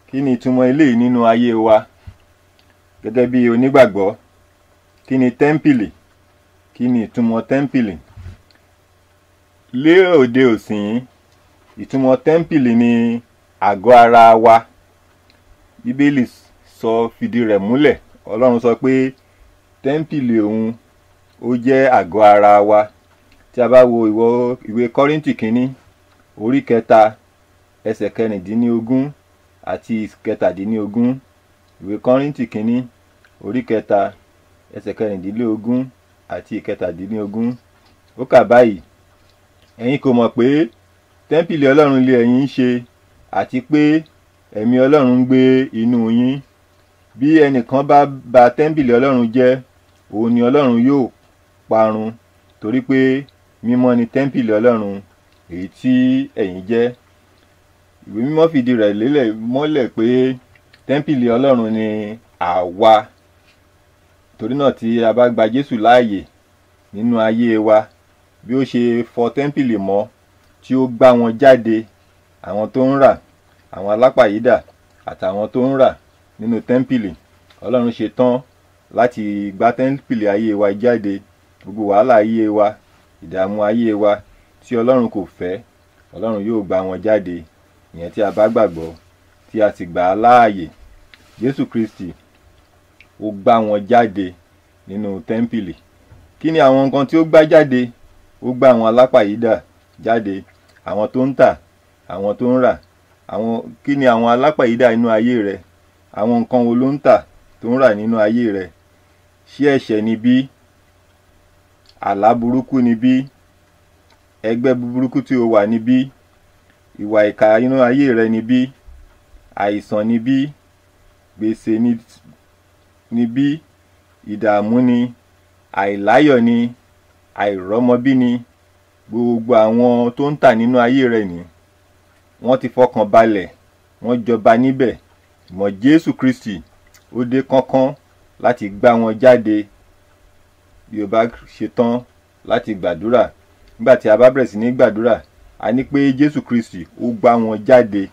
Kí ni ìtumọ̀ eléyìí nínú ayé wa gẹ́gẹ́ bí onígbàgbọ́? Kí ni tẹ́ḿpìlì? Kí ni ìtumọ̀ tẹ́ḿpìlì? Lé òde òsìn, ìtumọ̀ tẹ́ḿpìlì ni àgọ́ ara wa. Bíbélì sọ fìdí rẹ̀ múlẹ̀. Ọlọ́run sọ pé tẹ́ḿpìlì òun ó jẹ́ àgọ́ ara wa. Tí a bá wo ìwé Kọ́ríńtì kínní orí 3 ẹsẹ̀ 16 àti 17. Ìwé Kọ́ríńtì kínní orí 3 ẹsẹ̀ 16 àti 17. Ó kà báyìí: ẹ̀yin kò mọ̀ pé tẹ́ḿpìlì Ọlọ́run lé ẹ̀yin ń ṣe, àti pé ẹ̀mí Ọlọ́run ń gbé inú yín. Bí ẹnìkan bá ba tẹ́ḿpìlì Ọlọ́run jẹ́, òun ni Ọlọ́run yóò parun, torí pé mímọ́ ni tẹ́ḿpìlì Ọlọ́run èyí tí ẹ̀yin jẹ́. Ìwé mímọ́ fìdí rẹ̀ lélẹ̀ mọ́lẹ̀ pé tẹ́ḿpìlì Ọlọ́run ni àwa. Torí náà tí a bá gba Jésù láàyè nínú ayé wa, bí ó ṣe fọ tẹ́ḿpìlì mọ́ tí ó gbá wọn jáde, àwọn tó ń rà, àwọn alápàyídà àtàwọn tó ń rà nínú tẹ́ḿpìlì, Ọlọ́run ṣe tán láti gbá tẹ́ḿpìlì ayé wa jáde. Gbogbo wàhálà ayé wa, ìdààmú ayé wa tí Ọlọ́run kò fẹ́, Ọlọ́run yóò gbá wọn jáde, ìyẹn tí a bá gbàgbọ́ tí a sì gbà á láàyè. Jésù Kristi ó gbá wọn jáde nínú tẹ́ḿpìlì. Kí ni àwọn nǹkan tí ó gbá jáde? Ó gbá àwọn alápàyídà jáde, àwọn tó ń tà, àwọn tó ń rà. Kí ni àwọn alápàyídà inú ayé rẹ? Àwọn nǹkan wo ló ń tà tó ń rà nínú ayé rẹ? Ṣé ẹ̀ṣẹ̀ ni bí? Àlá burúkú ni bí? Ẹgbẹ́ burúkú tí o wà ni bí? Ìwà ìkà inú ayé rẹ ni bí? Àìsàn ni bí? Gbèsè ni bí? Ìdààmú ni? Àìláyọ̀ ni? Àìrọ́mọbí ni? Gbogbo àwọn tó ń tà nínú ayé rẹ ni wọ́n ti fọkàn balẹ̀, wọ́n jọba níbẹ̀. Mọ̀ Jésù Kristi ó dé kánkán láti gbá wọn jáde. Bí o bá ṣe tán láti gbàdúrà, nígbà tí a bá bẹ̀rẹ̀ sí ní gbàdúrà, a ní pé Jésù Kristi ó gbá wọn jáde.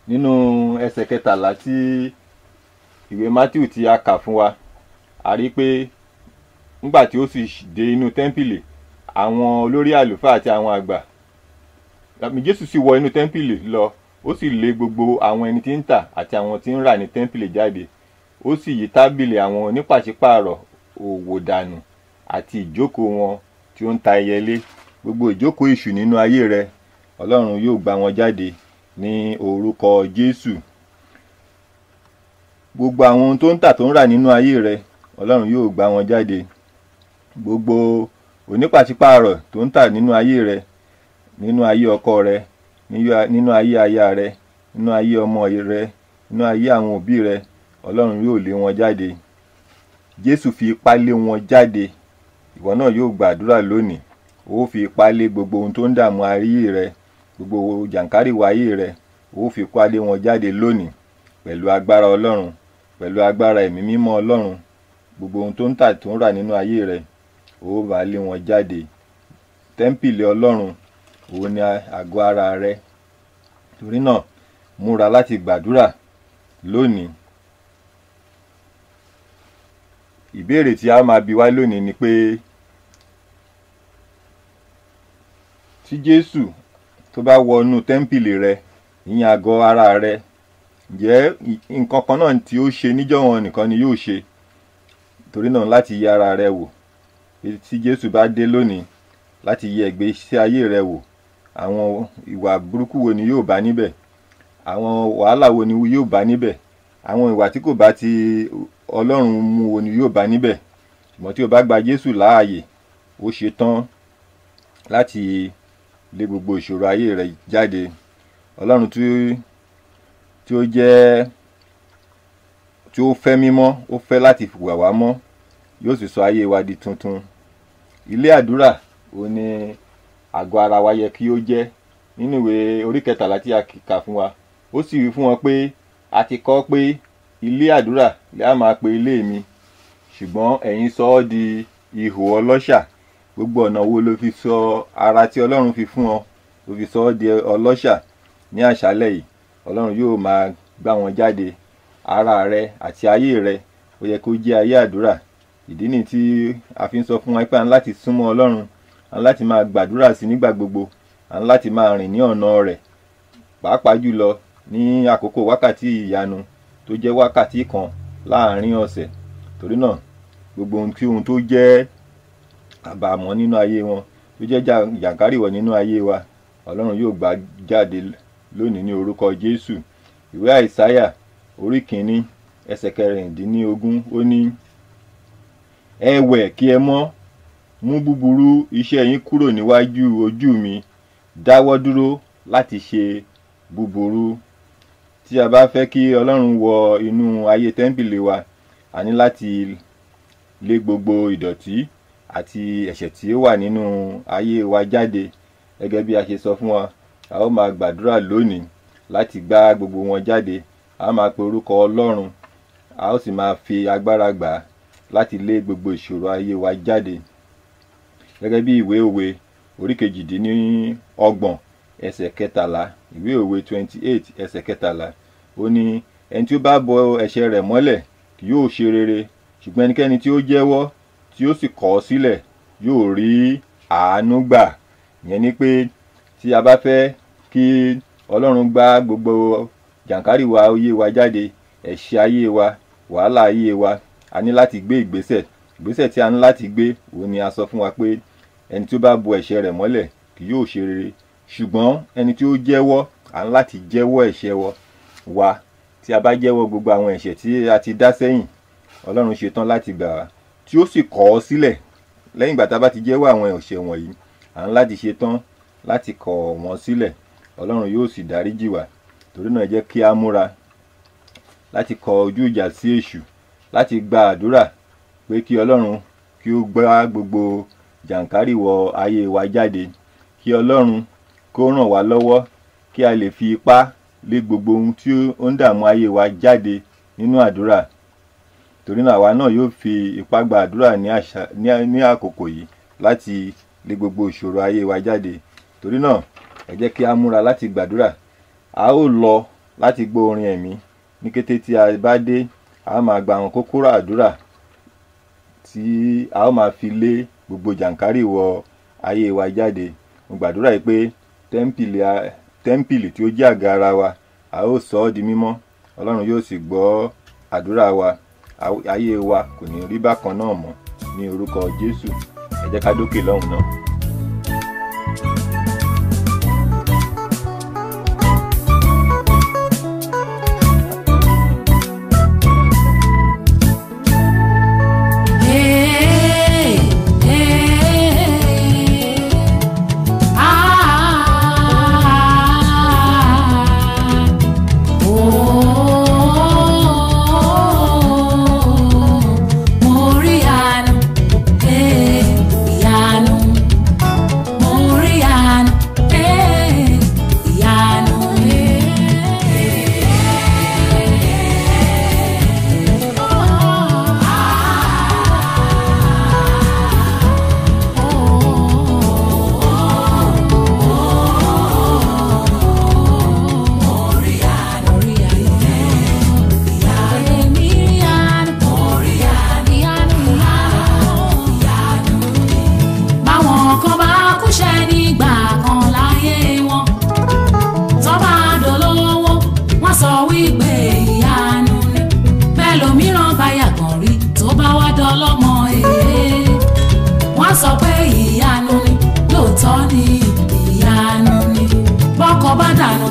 Nínú ẹsẹ̀ 13 tí ìwé Matthew tí a kà fún wa, a rí pé nígbà tí ó sì dé inú tẹ́ḿpìlì, àwọn olórí àlùfáà àti àwọn àgbà, Jésù sì wọ inú tẹ́ḿpìlì lọ, ó sì lé gbogbo àwọn ẹni tí ń tà àti àwọn tí ń rà ní tẹ́ḿpìlì jáde. Ó sì yí tábìlì àwọn onípàṣípààrọ̀ òwò dànù àti ìjókòó wọn tí ó ń ta ẹyẹlé, gbogbo ìjókòó èṣù nínú ayé rẹ, Ọlọ́run yóò gbá wọn jáde ní orúkọ Jésù. Gbogbo àwọn ohun tó ń tà tó ń rà nínú ayé rẹ, Ọlọ́run yóò gbá wọn jáde. Gbogbo onípàṣípààrọ̀ tó ń tà nínú ayé rẹ, nínú ayé ọkọ rẹ, nínú ayé aya rẹ, nínú ayé ọmọ rẹ, nínú ayé àwọn òbí rẹ, Ọlọ́run yóò lé wọn jáde. Jésù fi ipá lé wọn jáde. Ìwọ náà yóò gbàdúrà lónìí. Ó fi ipá lé gbogbo ohun tó ń dààmú ayé rẹ, gbogbo jàǹkárìwọ̀ ayé rẹ, ó fi ipá lé wọn jáde lónìí pẹ̀lú agbára Ọlọ́run, pẹ̀lú agbára ẹ̀mí mímọ́ Ọlọ́run. Gbogbo ohun tó ń tà tó ń rà nínú ayé rẹ, ó bá lé wọn jáde. Tẹ́ḿpìlì Ọlọ́run, òun ni àgọ́ ara rẹ. Torí náà, múra láti gbàdúrà lónìí. Ìbéèrè tí a máa bi wá lónìí ni pé, tí Jésù tó bá wọnú tẹ́ḿpìlì rẹ, ìyẹn àgọ́ ara rẹ, ǹjẹ́ nǹkan kan náà tí ó ṣe níjọ́ wọn nìkan ni yóò ṣe? Torí náà láti yẹ ara rẹ wò. Tí Jésù bá dé lónìí, láti yẹ ìgbésí ayé rẹ wò. Àwọn ìwà burúkú wo ni yóò bá níbẹ̀? Àwọn wàhálà wo ni yóò bá níbẹ̀? Àwọn ìwà tí kò bá ti Ọlọ́run mu wo ni yóò bá níbẹ̀? Ṣùgbọ́n tí o bá gba Jésù láàyè, ó ṣe tán láti lé gbogbo ìṣòro ayé rẹ jáde. Ọlọ́run tí ó fẹ́ mímọ́, ó fẹ́ láti wà wá mọ́, yóò sì sọ ayé wa di tuntun. Ilé àdúrà ó ní àgọ́ ara wa yẹ kí ó jẹ́. Nínú ìwé orí 13 tí a kà fún wa, ó sì wí fún wọn pé, a ti kọ pé ilé àdúrà lẹ́ á máa pe ilé mi, ṣùgbọ́n ẹ̀yin sọ ọ́ di ihò ọlọ́ṣà. Gbogbo ọ̀nà wo ló fi sọ ara tí Ọlọ́run fi fún ọ, ló fi sọ ọ́ di ọlọ́ṣà? Ní àṣálẹ́ yìí, Ọlọ́run yóò máa gbá wọn jáde. Ara rẹ àti ayé rẹ ó yẹ kó jẹ́ ayé àdúrà. Ìdí nìyí tí a fi ń sọ fún wa pé a ní láti súnmọ́ Ọlọ́run, a ní láti máa gbàdúrà sí nígbà gbogbo, a ní láti máa rìn ní ọ̀nà rẹ̀, pàápàá jùlọ ní àkókò wákàtí ìyanu tó jẹ́ wákàtí kan láàrin ọ̀sẹ̀. Torí náà, gbogbo ohun tó jẹ́ àbàmọ́ nínú ayé wọn, tó jẹ́ jàǹkárìwọ̀ nínú ayé wa, Ọlọ́run yóò gbá jáde lónìí ní orúkọ Jésù. Ìwé Àìsáyà orí 1 ẹsẹ̀ 16, ó ní, ẹ wẹ̀ kí ẹ mọ́, mú búburú iṣẹ́ yín kúrò níwájú ojú mi, dáwọ́ dúró láti ṣe búburú. Tí a bá fẹ́ kí Ọlọ́run wọ inú ayé tẹ́ḿpìlì wa, a ní láti lé gbogbo ìdọ̀tí àti ẹ̀ṣẹ̀ tí ó wà nínú ayé wa jáde. Gẹ́gẹ́ bí a ṣe sọ fún wa, a ó máa gbàdúrà lónìí láti gbá gbogbo wọn jáde. A máa pe orúkọ Ọlọ́run, a ó sì máa fi agbára gbà láti lé gbogbo ìṣòro ayé wa jáde. Gẹ́gẹ́ bí ìwé òwe orí 28 ẹsẹ̀ 13, ìwé òwe 28 ẹsẹ̀ 13, ó ní, ẹni tí ó bá bọ ẹ̀ṣẹ̀ rẹ̀ mọ́lẹ̀ kì yóò ṣe rere, ṣùgbọ́n ẹnikẹ́ni tí ó jẹ́wọ́ tí ó sì kọ̀ ọ́ sílẹ̀ yóò rí àánú gbà. Ìyẹn ni pé tí a bá fẹ́ kí Ọlọ́run gbá gbogbo jàǹkárìwọ̀ ayé wa jáde, ẹ̀ṣẹ̀ ayé wa, wàhálà ayé wa, a ní láti gbé ìgbésẹ̀ tí a ní láti gbé. Òun ni a sọ fún wa pé ẹni tí ó bá bo ẹ̀ṣẹ̀ rẹ̀ mọ́lẹ̀ kì yóò ṣe rere, ṣùgbọ́n ẹni tí ó jẹ́wọ́, a ní láti jẹ́wọ́ ẹ̀ṣẹ̀ wa. Tí a bá jẹ́wọ́ gbogbo àwọn ẹ̀ṣẹ̀ tí a ti dá sẹ́yìn, Ọlọ́run ṣetán láti gbà wá. Tí ó sì kọ̀ ọ́ sílẹ̀, lẹ́yìn ìgbà tá a bá ti jẹ́wọ́ àwọn ẹ̀ṣẹ̀ wọ̀nyí, a ní láti ṣetán láti kọ̀ wọ́n sílẹ̀. Ọlọ́run yóò sì dáríjì wá. Torí náà, jẹ́ kí a múra láti kọ ojú ìjà sí èṣù, láti gba àdúrà pé kí Ọlọ́run kí ó gbá gbogbo jàǹkárìwọ̀ ayé wa jáde. Kí Ọlọ́run kó ràn wá lọ́wọ́ kí a lè fi ipá lé gbogbo ohun tí ó ń dààmú ayé wa jáde nínú àdúrà. Torí náà, àwa náà yóò fi ipá gba àdúrà ní àkókò yìí láti lé gbogbo ìṣòro ayé wa jáde. Torí náà, ẹ jẹ́ kí a múra láti gbàdúrà. A ó lọ láti gbọ́ orin ẹ̀mí. Ní kété tí a bá dé, a ó máa gba àwọn kókóró àdúrà tí a ó máa fi lé gbogbo jàǹkárìwọ̀ ayé wa jáde. Mo gbàdúrà yìí pé tẹ́ḿpìlì tí ó jẹ́ àgọ́ ara wa, a ó sọ ọ́ di mímọ́. Ọlọ́run yóò sì gbọ́ àdúrà wa. Ayé wa kò ní rí bákan náà mọ́. ní orúkọ Jésù. Ẹ jẹ́ ká dókè lọ́hùn náà.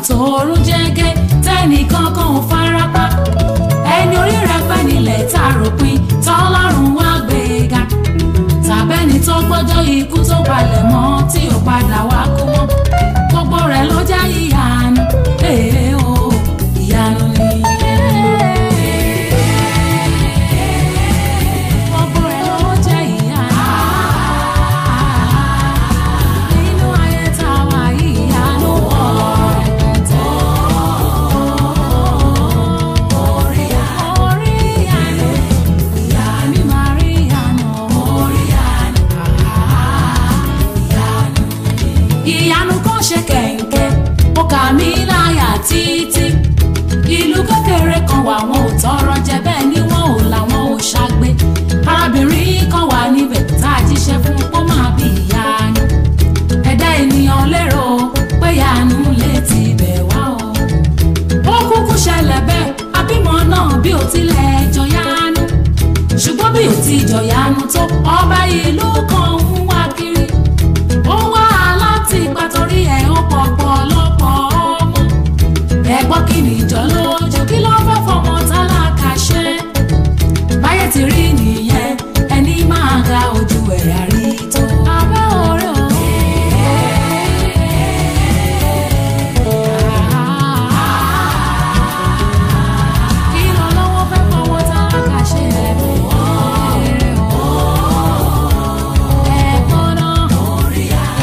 Torun jẹ́gẹ́ tẹ́nìkan kan ò farapa ẹni orí rẹ̀ pẹ́ nílẹ̀ tààròpin tọ́lọ́run wá gbéga tàbẹ́ni tó gbọ́jọ́ ikú tó balẹ̀ mọ́ tí ò padà wá kú mọ́ gbogbo rẹ̀ ló jẹ́ ìyanu ìyanu ni. Gbogbo rẹ̀ ló jẹ́ ìyanu nínú ayé táwa ìyanu wọ̀. Ìyanu kan ṣe kẹ̀ǹkẹ́ ó kà mí láyà títí ìlú kékeré kan wà wọn ò tọrọ jẹ bẹ́ẹ̀ ni wọn ò làwọn ò ṣàgbé arábìnrin kan wà níbẹ̀ tá a jíṣẹ́ fún kó máa bí ìyanu ẹ̀dá ènìyàn lérò pé ìyanu lè ti bẹ̀ wá o ó kúkú ṣẹlẹ̀ bẹ́ẹ̀ abímọ náà bí ó tilẹ̀ jọyanu ṣùgbọ́n bí ó ti jọyanu tó ọba ìlú kan ń wá kiri ó wá láti ipa torí ẹ̀ ó pọ̀pọ̀ lọ́pọ̀ ọmọ ẹ̀gbọ́n kí ni ìjọ lójú kí ló fẹ́ fọmọ tálákà ṣe báyé ti rí nìyẹn ẹni máa ga ojú ẹ̀yà rí tó abẹ́ orí o. Kí ló lọ́wọ́ fẹ́ fọmọ tálákà ṣe ẹ̀bùn ẹ̀gbọ́n náà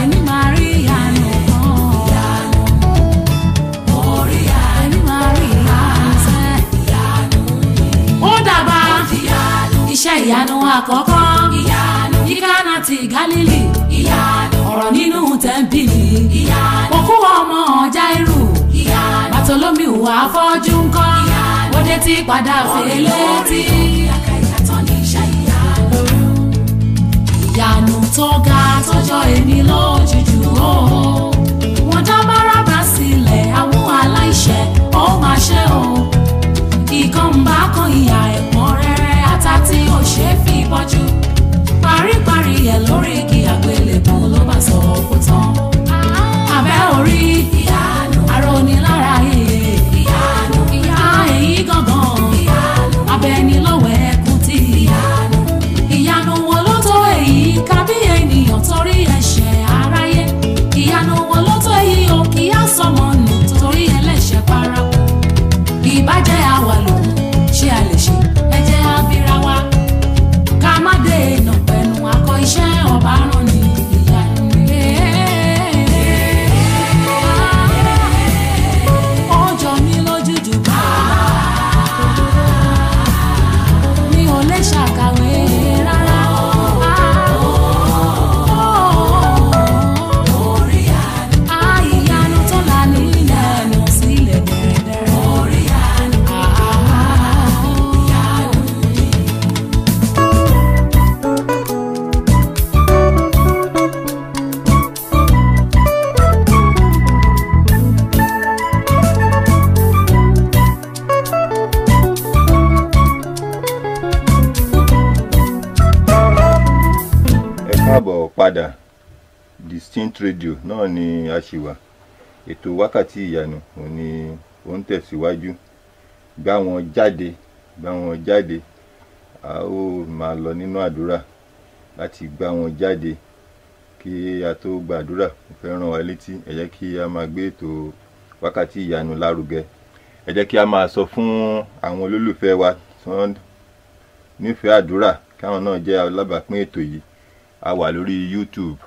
èmi máa rí ìyanu kan èmi máa rí ìyanu sẹ́ ó dàgbà iṣẹ́ ìyanu àkọ́kọ́ ní Kánà ti Gálílì ọ̀rọ̀ nínú tẹ́ḿpìlì òkú ọmọ Jáírù Bàtólómíù afọ́jú ńkọ́ òde tí padà fèlè tí ìyanu tó ga tọ́jọ́ èmi lójújú o wọ́n dá Bárábà sílẹ̀ àwọn aláìṣẹ̀ ó máa ṣe o ìkànnbá kan ìyà ẹ̀pọ̀n rẹ̀rẹ̀ ata tí ó ṣe fi bọ́jú paríparí ẹ̀ lórí igi àgbélébùú ló bá sọ kó tán abẹ́ orí arónilára ìyá èyí gangan abẹ́ni lọ́wọ́ ẹkùn tí ìyanu wọn ló tó èyí kábí ènìyàn torí ẹ̀ padà Distinct Radio náà ni a ṣì wà. Ètò wákàtí ìyanu òun ni ó ń tẹ̀síwájú. Gbá wọn jáde, a ó máa lọ nínú àdúrà láti gbá wọn jáde. Kí a tó gbàdúrà, mo fẹ́ rán wa létí, ẹ jẹ́ kí a máa gbé ètò wákàtí ìyanu lárugẹ. Ẹ jẹ́ kí a máa sọ fún àwọn olólùfẹ́ wa tí wọ́n nífẹ̀ẹ́ àdúrà káwọn náà jẹ́ alábàápín ètò yìí. A wà lórí YouTube,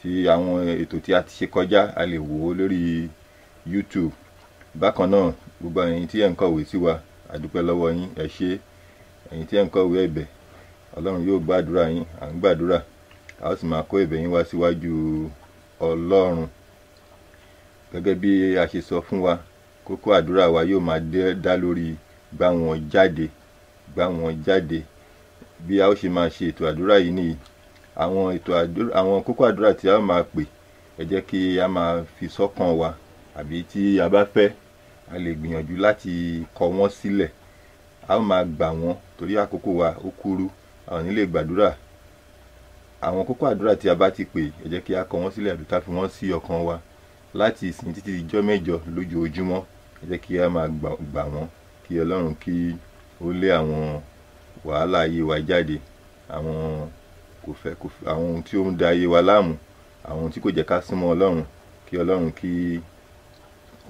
tí àwọn ètò tí a ti ṣe kọjá a lè wò ó lórí YouTube. Bákan náà, gbogbo ẹ̀yin tí ẹ ń kọ̀wé sí wa, a dúpẹ́ lọ́wọ́ yín, ẹ ṣé. Ẹ̀yin tí ẹ ń kọ̀wé ẹ̀bẹ̀, Ọlọ́run yóò gbàdúrà yín, à ń gbàdúrà, a ó sì máa kó ẹ̀bẹ̀ yín wá síwájú Ọlọ́run. Gẹ́gẹ́ bí a ṣe sọ fún wa, kókó àdúrà wa yóò máa dá lórí gbá wọn jáde. Bí a ó ṣe máa ṣe ètò àdúrà yìí nìyí. Àwọn kókó àdúrà tí a ó máa pè, ẹ jẹ́ kí a máa fi sọ́kàn wa, àbí tí a bá fẹ́ a lè gbìyànjú láti kọ wọ́n sílẹ̀. A ó máa gbà wọ́n torí àkókò wa ó kúrú, a ò ní lè gbàdúrà. Àwọn kókó àdúrà tí a bá ti pè, ẹ jẹ́ kí a kọ wọ́n sílẹ̀ àbí ká fi wọ́n sí ọkàn wa láti ìsìn títí di ọjọ́ mẹ́jọ lójoojúmọ́. Ẹ jẹ́ kí a máa gbà wọ́n, kí Ọlọ́run kí ó lé àwọn wàhálà ayé wa jáde, àwọn ohun tí ó ń da ayé wa láàmú, àwọn ohun tí kò jẹ́ ká súnmọ́ Ọlọ́run, kí Ọlọ́run kí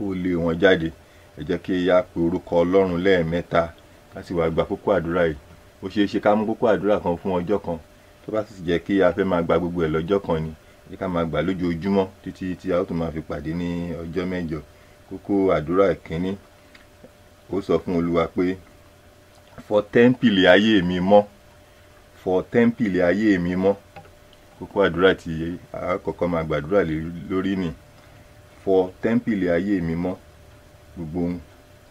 ó lé wọn jáde. Ẹ jẹ́ kí a pe orúkọ Ọlọ́run lẹ́ẹ̀mẹ́ta ká sì wá gba kókó àdúrà yìí. Ó ṣeé ṣe ká mú kókó àdúrà kan fún ọjọ́ kan, tó bá sì jẹ́ kí a fẹ́ máa gba gbogbo ẹ̀ lọ́jọ́ kan ni, ẹ ká máa gbà lójoojúmọ́ títí tí a ó tún máa fi pàdé ní ọjọ́ mẹ́jọ. Kókó àdúrà ìkíní, ó sọ fún Olúwa pé fọ tẹ́ḿpìlì ayé mi mọ́, fọ tẹ́ḿpìlì ayé mi mọ́. Kókó àdúrà tí a kọ́kọ́ máa gbàdúrà lórí ni fọ tẹ́ḿpìlì ayé mi mọ́. Gbogbo ohun,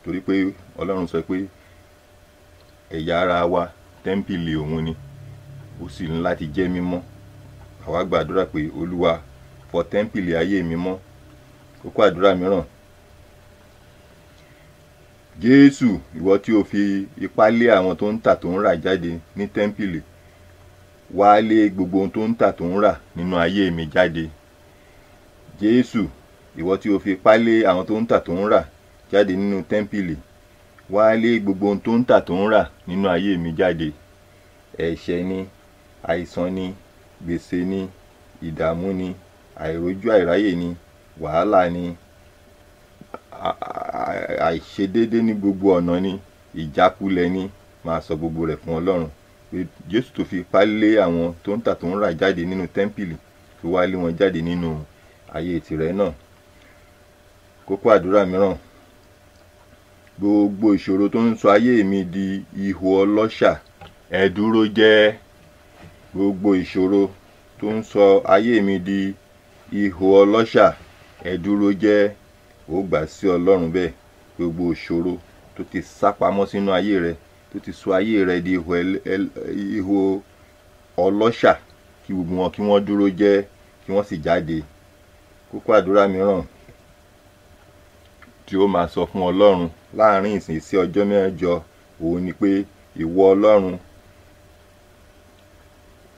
torí pé Ọlọ́run sọ pé ẹ̀yà ara wa tẹ́ḿpìlì òun ni, ó sì ní láti jẹ́ mímọ́. Àwa gbàdúrà pé Olúwa fọ tẹ́ḿpìlì ayé mi mọ́. Kókó àdúrà mìíràn, Jésù, ìwọ tí o fi ipá lé àwọn tó ń tà tó ń rà jáde ní tẹ́ḿpìlì, wá lé gbogbo ohun tó ń tà tó ń rà nínú ayé mi jáde. Jésù, ìwọ tí o fi ipá lé àwọn tó ń tà tó ń rà jáde nínú tẹ́ḿpìlì, wá lé gbogbo ohun tó ń tà tó ń rà nínú ayé mi jáde. Ẹ̀ṣẹ̀ ni, àìsàn ni, gbèsè ni, ìdààmú ni, àìrójú àìráyè ni, wàhálà ni, àìṣedédé ní gbogbo ọ̀nà ni, ìjákulẹ̀ ni. Máa sọ gbogbo rẹ̀ fún Ọlọ́run pé Jésù tó fi ipá lé àwọn tó ń tà tó ń rà jáde nínú tẹ́ḿpìlì, tó wá lé wọn jáde nínú ayé tìrẹ náà. Kókó àdúrà mìíràn, gbogbo ìṣòro tó ń sọ ayé mi di ihò ọlọ́ṣà, ẹ dúró jẹ́. Gbogbo ìṣòro tó ń sọ ayé mi di ihò ọlọ́ṣà, ẹ dúró jẹ́. Ó gbà sí Ọlọ́run bẹ́ẹ̀. Gbogbo ìṣòro tó ti sápamọ́ sínú ayé rẹ, tó ti sọ ayé rẹ di ihò ọlọ́ṣà, kí gbogbo wọn kí wọ́n dúró jẹ́, kí wọ́n sì jáde. Kókó àdúrà mìíràn tí ó máa sọ fún Ọlọ́run láàrin ìsìn sí ọjọ́ mẹ́jọ, òun ni pé ìwọ Ọlọ́run,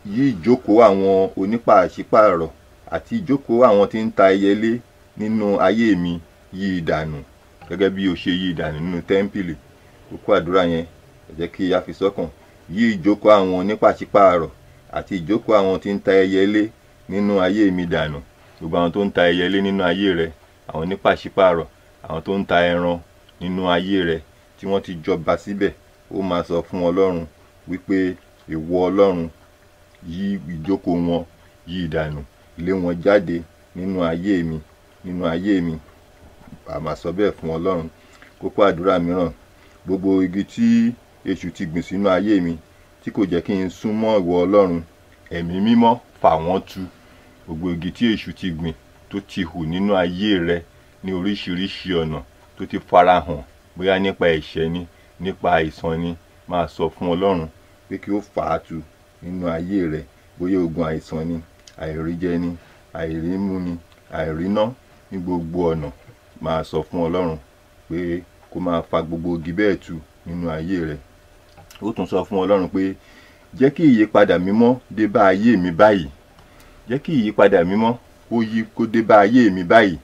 yí ìjókòó àwọn onípàṣípààrọ̀ àti ìjókòó àwọn tí ń ta ẹyẹlé nínú ayé mi, yí ìdànù gẹ́gẹ́ bí o ṣe yí ìdànù nínú tẹ́ḿpìlì. Kókó àdúrà yẹn, ẹ jẹ́ kí a fi sọ́kàn. Yí ìjókòó àwọn onípàṣípààrọ̀ àti ìjókòó àwọn tí ń ta ẹyẹlé nínú ayé mi dànù. Gbogbo àwọn tó ń ta ẹyẹlé nínú ayé rẹ, àwọn onípàṣípààrọ̀, àwọn tó ń ta ẹran nínú ayé rẹ tí wọ́n ti jọba síbẹ̀, ó máa sọ fún Ọlọ́run wípé ìwọ Ọlọ́run, yí ìjókòó wọn, yí ìdànù, lé wọn jáde nínú ayé mi, nínú ayé mi. A máa sọ bẹ́ẹ̀ fún Ọlọ́run. Kókó àdúrà mìíràn, gbogbo igi tí èṣù ti gbìn sínú ayé mi tí kò jẹ́ kí n súnmọ́ ìwọ Ọlọ́run, ẹ̀mí mímọ́ fà wọ́n tu. Gbogbo igi tí èṣù ti gbìn tó ti hù nínú ayé rẹ ní oríṣiríṣi ọ̀nà, tó ti farahàn bóyá nípa ẹ̀ṣẹ̀ ni, nípa àìsàn ni, máa sọ fún Ọlọ́run pé kí ó fà á tu nínú ayé rẹ. Bóyá ogun àìsàn ni, àìríjẹ ni, àìrímú ni, àìríná, ní gbogbo ọ̀nà, máa sọ fún Ọlọ́run pé kó máa fa gbogbo igi bẹ́ẹ̀ tu nínú ayé rẹ. Ó tún sọ fún Ọlọ́run pé jẹ́ kí ìyípadà mímọ́ dé bá ayé mi báyìí. jẹ́ kí ìyípadà mímọ́ kó dé bá ayé mi báyìí.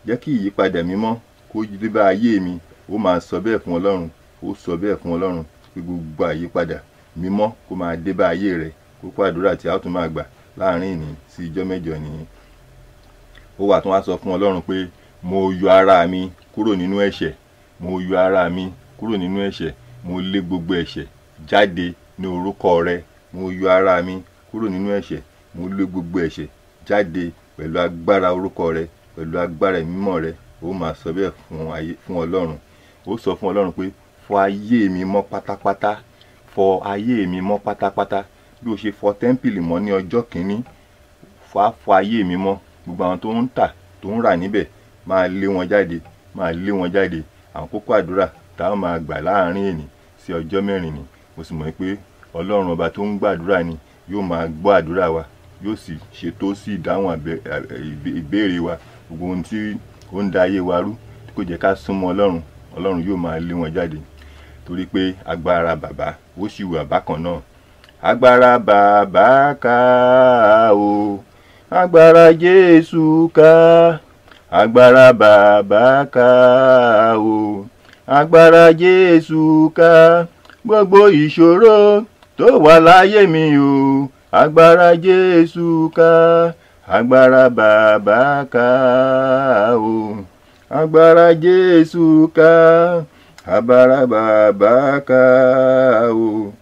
Jẹ́ kí ìyípadà mímọ́ kó dé bá ayé mi. Ó máa sọ bẹ́ẹ̀ fún Ọlọ́run. Ó sọ bẹ́ẹ̀ fún Ọlọ́run pé gbogbo àyípadà mímọ́ kó máa dé bá ayé rẹ̀. Kókó àdúrà tí a ó tún máa gbà láàrin ìní sí ijọ́ mẹ́jọ nìyí. Ó wá tún wá sọ fún Ọlọ́run pé mo yọ ara mi kúrò nínú ẹ̀ṣẹ̀. Mo yọ ara mi kúrò nínú ẹ̀ṣẹ̀. Mo lé gbogbo ẹ̀ṣẹ̀ jáde ní orúkọ rẹ. Mo yọ ara mi kúrò nínú ẹ̀ṣẹ̀. Mo lé gbogbo ẹ̀ṣẹ̀ jáde pẹ̀lú agbára orúkọ rẹ, pẹ̀lú agbára mímọ́ rẹ. Ó máa sọ bẹ́ẹ̀ fún Ọlọ́run. Ó sọ fún Ọlọ́run pé fọ ayé mi mọ́ pátápátá. Fọ ayé mi mọ́ pátápátá. Bí o ṣe fọ tẹ́ḿpìlì mọ́ ní ọjọ́ kìíní, fọ ayé mi mọ́. Gbogbo àwọn tó ń tà tó ń rà níbẹ̀, máa lé wọn jáde. Máa lé wọn jáde. Àwọn kókó àdúrà táwọn máa gbà láàrin ìní sí ọjọ́ mẹ́rin ni. Mo sì mọ̀ pé Ọlọ́run ọba tó ń gbàdúrà ni yóò máa gbọ́ àdúrà wa, yóò sì ṣètò sí ìdáhùn ìbéèrè wa. Gbogbo ohun tí ó ń da ayé wa rú tí kò jẹ́ ká súnmọ́ Ọlọ́run, Ọlọ́run yóò máa lé wọn jáde. Torí pé agbára bàbá ó sì wà bákan náà. Agbára bàbá ká o, agbára Jésù ká. Agbára bàbá ká o, agbára Jésù ká. Gbogbo ìṣòro tó wà láyé mi o, agbára Jésù ká. Agbára bàbá ká o, agbára Jésù ká. Agbára bàbá ká o,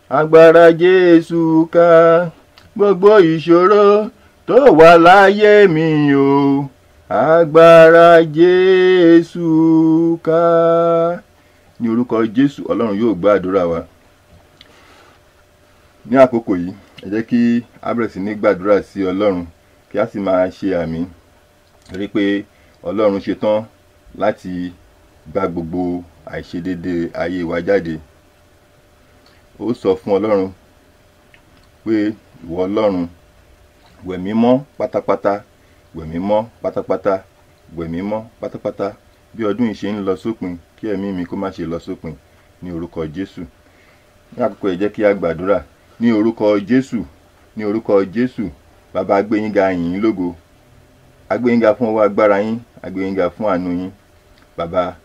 agbára Jésù ká. Gbogbo ìṣòro tó wà láyé mi o, agbára Jésù ká. Ní orúkọ Jésù, Ọlọ́run yóò gbọ́ àdúrà wa. Ní àkókò yìí, ẹ jẹ́ kí a bẹ̀rẹ̀ sí ní gbàdúrà sí Ọlọ́run, kí a sì máa ṣe àmín. Rí pé Ọlọ́run ṣetán láti gba gbogbo àìṣedéédé ayé wa jáde. Ó sọ fún Ọlọ́run pé ìwọ Ọlọ́run, wẹ̀ mí mọ́ pátápátá, wẹ̀ mí mọ́ pátápátá, wẹ̀ mí mọ́ pátápátá. Bí ọdún yìí ṣe ń lọ sópin, kí ẹ̀mí mi kó má ṣe lọ sópin ní orúkọ Jésù. Ní àkókò ẹ jẹ́ kí a gbàdúrà ní orúkọ Jésù, ní orúkọ Jésù. Bàbá, a gbé yín ga, yìn yín lógo. A gbé yín ga fún ọwọ́ agbára yín, a gbé yín ga fún àánú yín. Bàbá,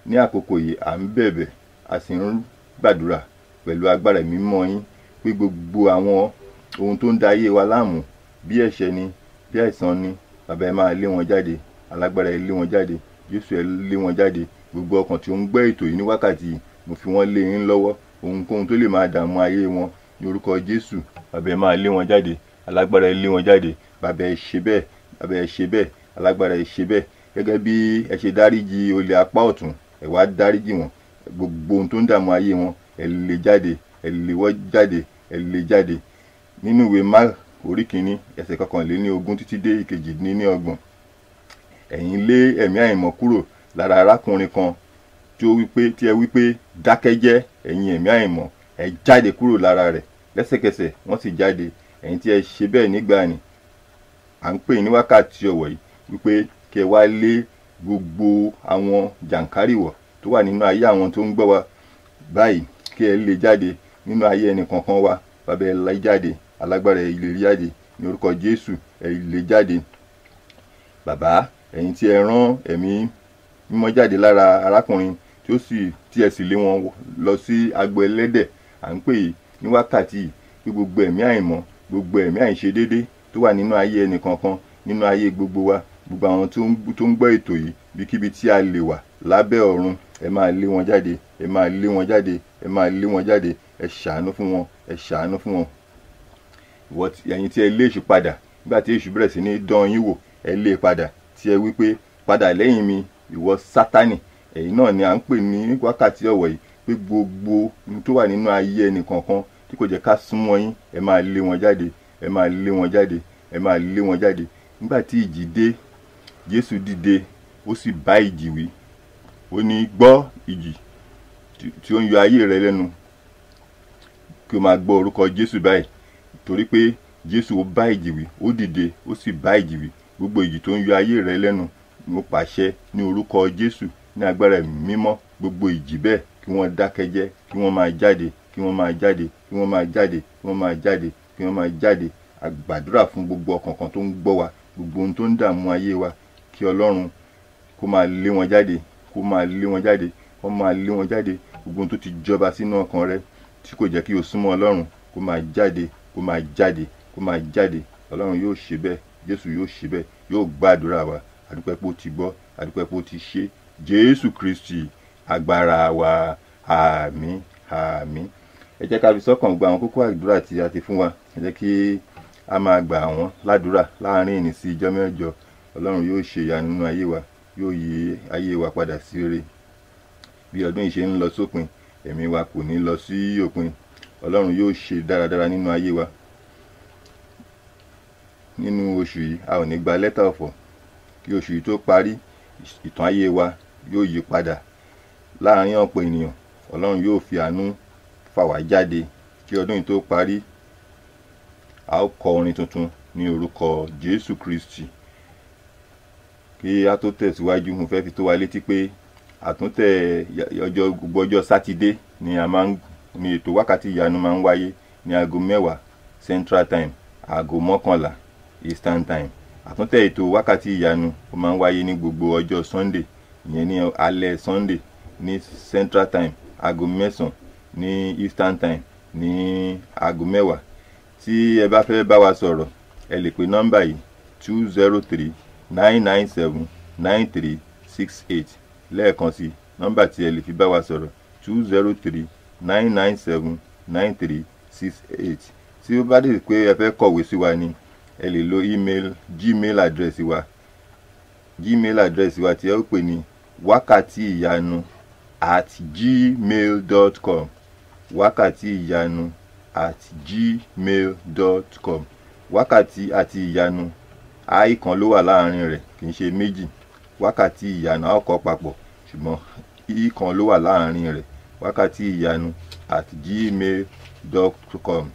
ní àkókò yìí à ń bẹ̀bẹ̀, a sì ń gbàdúrà pẹ̀lú agbára mímọ́ yín pé gbogbo àwọn ohun tó ń da ayé wa láàmú, bí ẹ̀ṣẹ̀ ni, bí àìsàn ni, bàbá ẹ máa lé wọn jáde. Alágbára ẹ lé wọn jáde. Jésù ẹ lé wọn jáde. Gbogbo ọkàn tí ó ń gbọ́ ètò yìí ní wákàtí yìí, mo fi wọ́n lé yín lọ́wọ́. Ohunkóhun tó lè máa dààmú ayé wọn, ní orúkọ Jésù, bàbá ẹ máa lé wọn jáde. Alágbára ẹ lé wọn jáde. Bàbá ẹ ṣe bẹ́ẹ̀, bàbá ẹ ṣe bẹ́ẹ̀, alágbára ẹ ṣe bẹ́ẹ̀. Gẹ́gẹ́ bí ẹ ṣe dáríjì olè apá ọ̀tún, ẹ wá dáríjì wọn. Gbogbo ohun tó ń dààmú ayé wọn, ẹ lé jáde, ẹ lé wọ́n jáde, ẹ lé jáde. Nínú ìwé Máàkù orí kìíní ẹsẹ̀ 21 títí dé 22, ẹ̀yin lé ẹ̀mí àìmọ́ kúrò lára arákùnrin kan tí ẹ wípé dákẹ́jẹ́, ẹ̀yin ẹ̀mí àìmọ́, ẹ jáde kúrò lára rẹ̀. Lẹ́sẹ̀kẹsẹ̀ wọ́n sì jáde. Ẹ̀yin tí ẹ ṣe bẹ́ẹ̀ nígbà ni à ń pè ní wákàtí ọ̀wọ̀ yìí wípé kí ẹ wá lé gbogbo àwọn jàǹkárìwọ̀ tó wà nínú ayé àwọn tó ń gbọ́ wa báyìí, kí ẹ lé jáde nínú ayé ẹnì kankan wa. Bàbá ẹ lé jáde. Alágbára ẹ lé jáde ní orúkọ Jésù, ẹ lé jáde. Bàbá, ẹ̀yin tí ẹ rán ẹ̀mí mímọ́ jáde lára arákùnrin tí ẹ sì lé wọn lọ sí agbo ẹlẹ́dẹ̀, à ń pè yìí ní wákàtí yìí pé gbogbo ẹ̀mí àìmọ́, gbogbo ẹ̀mí àìṣedéédé tó wà nínú ayé ẹnì kankan, nínú ayé gbogbo wa, gbogbo àwọn tó ń gbọ́ ètò yìí, bíkíbi tí a lè wà lábẹ́ ọ̀run, ẹ máa lé wọn jáde. Ẹ máa lé wọn jáde. Ẹ máa lé wọn jáde. Ẹ ṣàánú fún wọn. Ẹ ṣàánú fún wọn. Ẹ̀yin tí ẹ lé èṣù padà nígbà tí èṣù bẹ̀rẹ̀ sí ní dán yín wò, ẹ lé padà. Tí ẹ wípé padà lẹ́yìn mi ìwọ Sátánì, ẹ̀yin náà ni à ń pè ní wákàtí ọ̀wọ̀ yìí pé gbogbo ohun tó wà nínú ayé ẹnì kankan tí kò jẹ́ ká súnmọ́ yín, ẹ máa lé wọn jáde. Ẹ máa lé wọn jáde. Ẹ máa lé wọn jáde. Nígbà tí ìjì dé, Jésù dìde, ó sì bá ìjì wí. Ó ní, gbọ́ ìjì tí ó ń yọ ayé rẹ lẹ́nu, kí o máa gbọ́ orúkọ Jésù báyìí. Torí pé Jésù ó bá ìjì wí, ó dìde, ó sì bá ìjì wí. Gbogbo ìjì tó ń yọ ayé rẹ lẹ́nu, mo pàṣẹ ní orúkọ Jésù, ní agbára mímọ́, gbogbo ìjì bẹ́ẹ̀ kí wọ́n dákẹ́jẹ́, kí wọ́n máa jáde, kí wọ́n máa jáde, kí wọ́n máa jáde, kí wọ́n máa jáde, kí wọ́n máa jáde. a gbàdúrà fún gbogbo ọkàn kan tó ń gbọ́ wa, gbogbo ohun tó ń dààmú ayé wa, kí Ọlọ́run kó máa lé wọn jáde, kó máa lé wọn jáde, kó máa lé wọn jáde. Gbogbo ohun tó ti jọba sínú ọkàn rẹ tí kò jẹ́ kí o súnmọ́ Ọlọ́run kó máa jáde, kó máa jáde, kó máa jáde. Ọlọ́run yóò ṣe bẹ́ẹ̀, Jésù yóò ṣe bẹ́ẹ̀, yóò gbàdúrà wa. Adúpẹ́ pé ó ti gbọ́, adúpẹ́ pé ó ti ṣe. Jésù Kristi agbára wa. Àmín, àmín. Ẹ jẹ́ ká fi sọ́kàn gba àwọn kókó àdúrà tí a ti fún wa. Ẹ jẹ́ kí a máa gbà wọ́n ládùúrà láàrin ìní sí ìjọ́ mẹ́jọ. Ọlọ́run yóò ṣe ìyanu nínú ayé wa, yóò yí ayé wa padà sí rere. Bí ọdún yìí ṣe ń lọ sópin, ẹ̀mí wa kò ní lọ sí òpin. Ọlọ́run yóò ṣe dáradára nínú ayé wa. Nínú oṣù yìí a ò ní gba lẹ́tà ọ̀fọ̀. Kí oṣù yìí tó parí, ìtàn ayé wa yóò yí padà. Láàrin ọ̀pọ̀ ènìyàn, Ọlọ́run yóò fi àánú fà wá jáde. Kí ọdún yìí tó parí, a ó kọ orin tuntun ní orúkọ Jésù Kristi. Kí a tó tẹ̀síwájú, mo fẹ́ fi tó wa létí pé àtúntẹ̀ gbogbo ọjọ́ Sátidé ni ètò wákàtí ìyanu máa ń wáyé ní aago 10 Central Time, aago 11 Eastern Time. Àtúntẹ̀ ètò wákàtí ìyanu ó máa ń wáyé ní gbogbo ọjọ́ Sunday, ìyẹn ní alẹ́ Sunday ní Central Time, aago 9 ní Eastern Time, ní aago 10. Tí ẹ bá fẹ́ bá wa sọ̀rọ̀, ẹ lè pe nọ́mbà yìí 203-997-9368. Lẹ́ẹ̀kan sí, nọ́mbà tí ẹ lè fi bá wa sọ̀rọ̀ 203-997-9368. Tí ó bá dé pé ẹ fẹ́ kọ̀wé sí wa ni, ẹ lè lo Gmail address wa. Gmail address wa tí ẹ ó pè ní wakatiiyanu@gmail.com. wakatiiyanu@gmail.com. Wákàtí àti ìyanu, i kan ló wà láàrin rẹ̀, kì í ṣe méjì. Wákàtí ìyanu a ó kọ papọ̀, ṣùgbọ́n i kan ló wà láàrin rẹ̀. wakatiiyanu@gmail.com.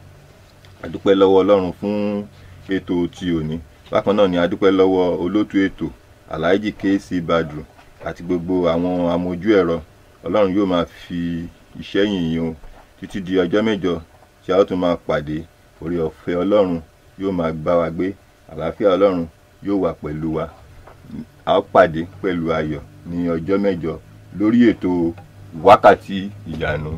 Adúpẹ́ lọ́wọ́ Ọlọ́run fún ètò tí òní. Bákan náà ni adúpẹ́ lọ́wọ́ olóòtú ètò Alhaji KC Badru àti gbogbo àwọn amójú ẹ̀rọ. Ọlọ́run yóò máa fi iṣẹ́ yìn yín títí di ọjọ́ mẹ́jọ tí a ó tún máa pàdé. Oore ọ̀fẹ́ Ọlọ́run yóò máa bá wa gbé. Àlàáfíà Ọlọ́run yóò wà pẹ̀lú wa. A ó pàdé pẹ̀lú ayọ̀ ní ọjọ́ mẹ́jọ lórí ètò wákàtí ìyanu.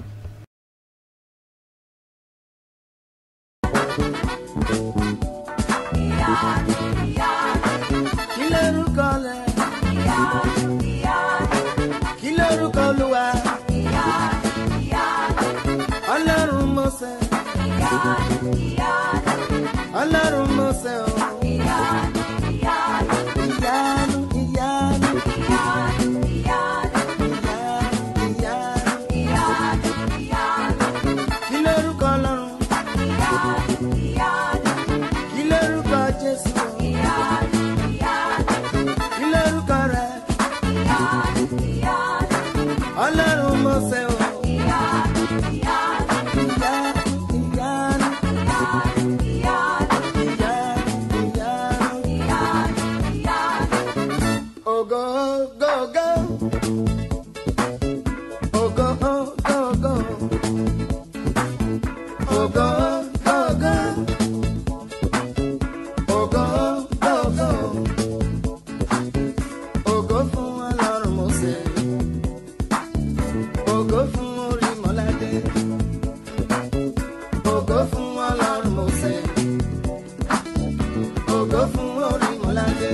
Kí lorúkọ rẹ? Kí lorúkọ Olúwa? Ọlọ́run Mósè. Ọlọ́run Mósè o. Ìyanu, ìyanu. Ìyanu, ìyanu. Kí lorúkọ Ọlọ́run? Kí lorúkọ Jésù? Kí lorúkọ rẹ? Ọlọ́run Mósè o. Ìyanu, ìyanu. Ògo, go, go. Ògo, go, go. Ògo, go, go. Ògo, go, go. Ògo fún Ọlọ́run Mósè. Ògo fún Orímọládé. Ògo fún Ọlọ́run Mósè. Ògo fún Orímọládé.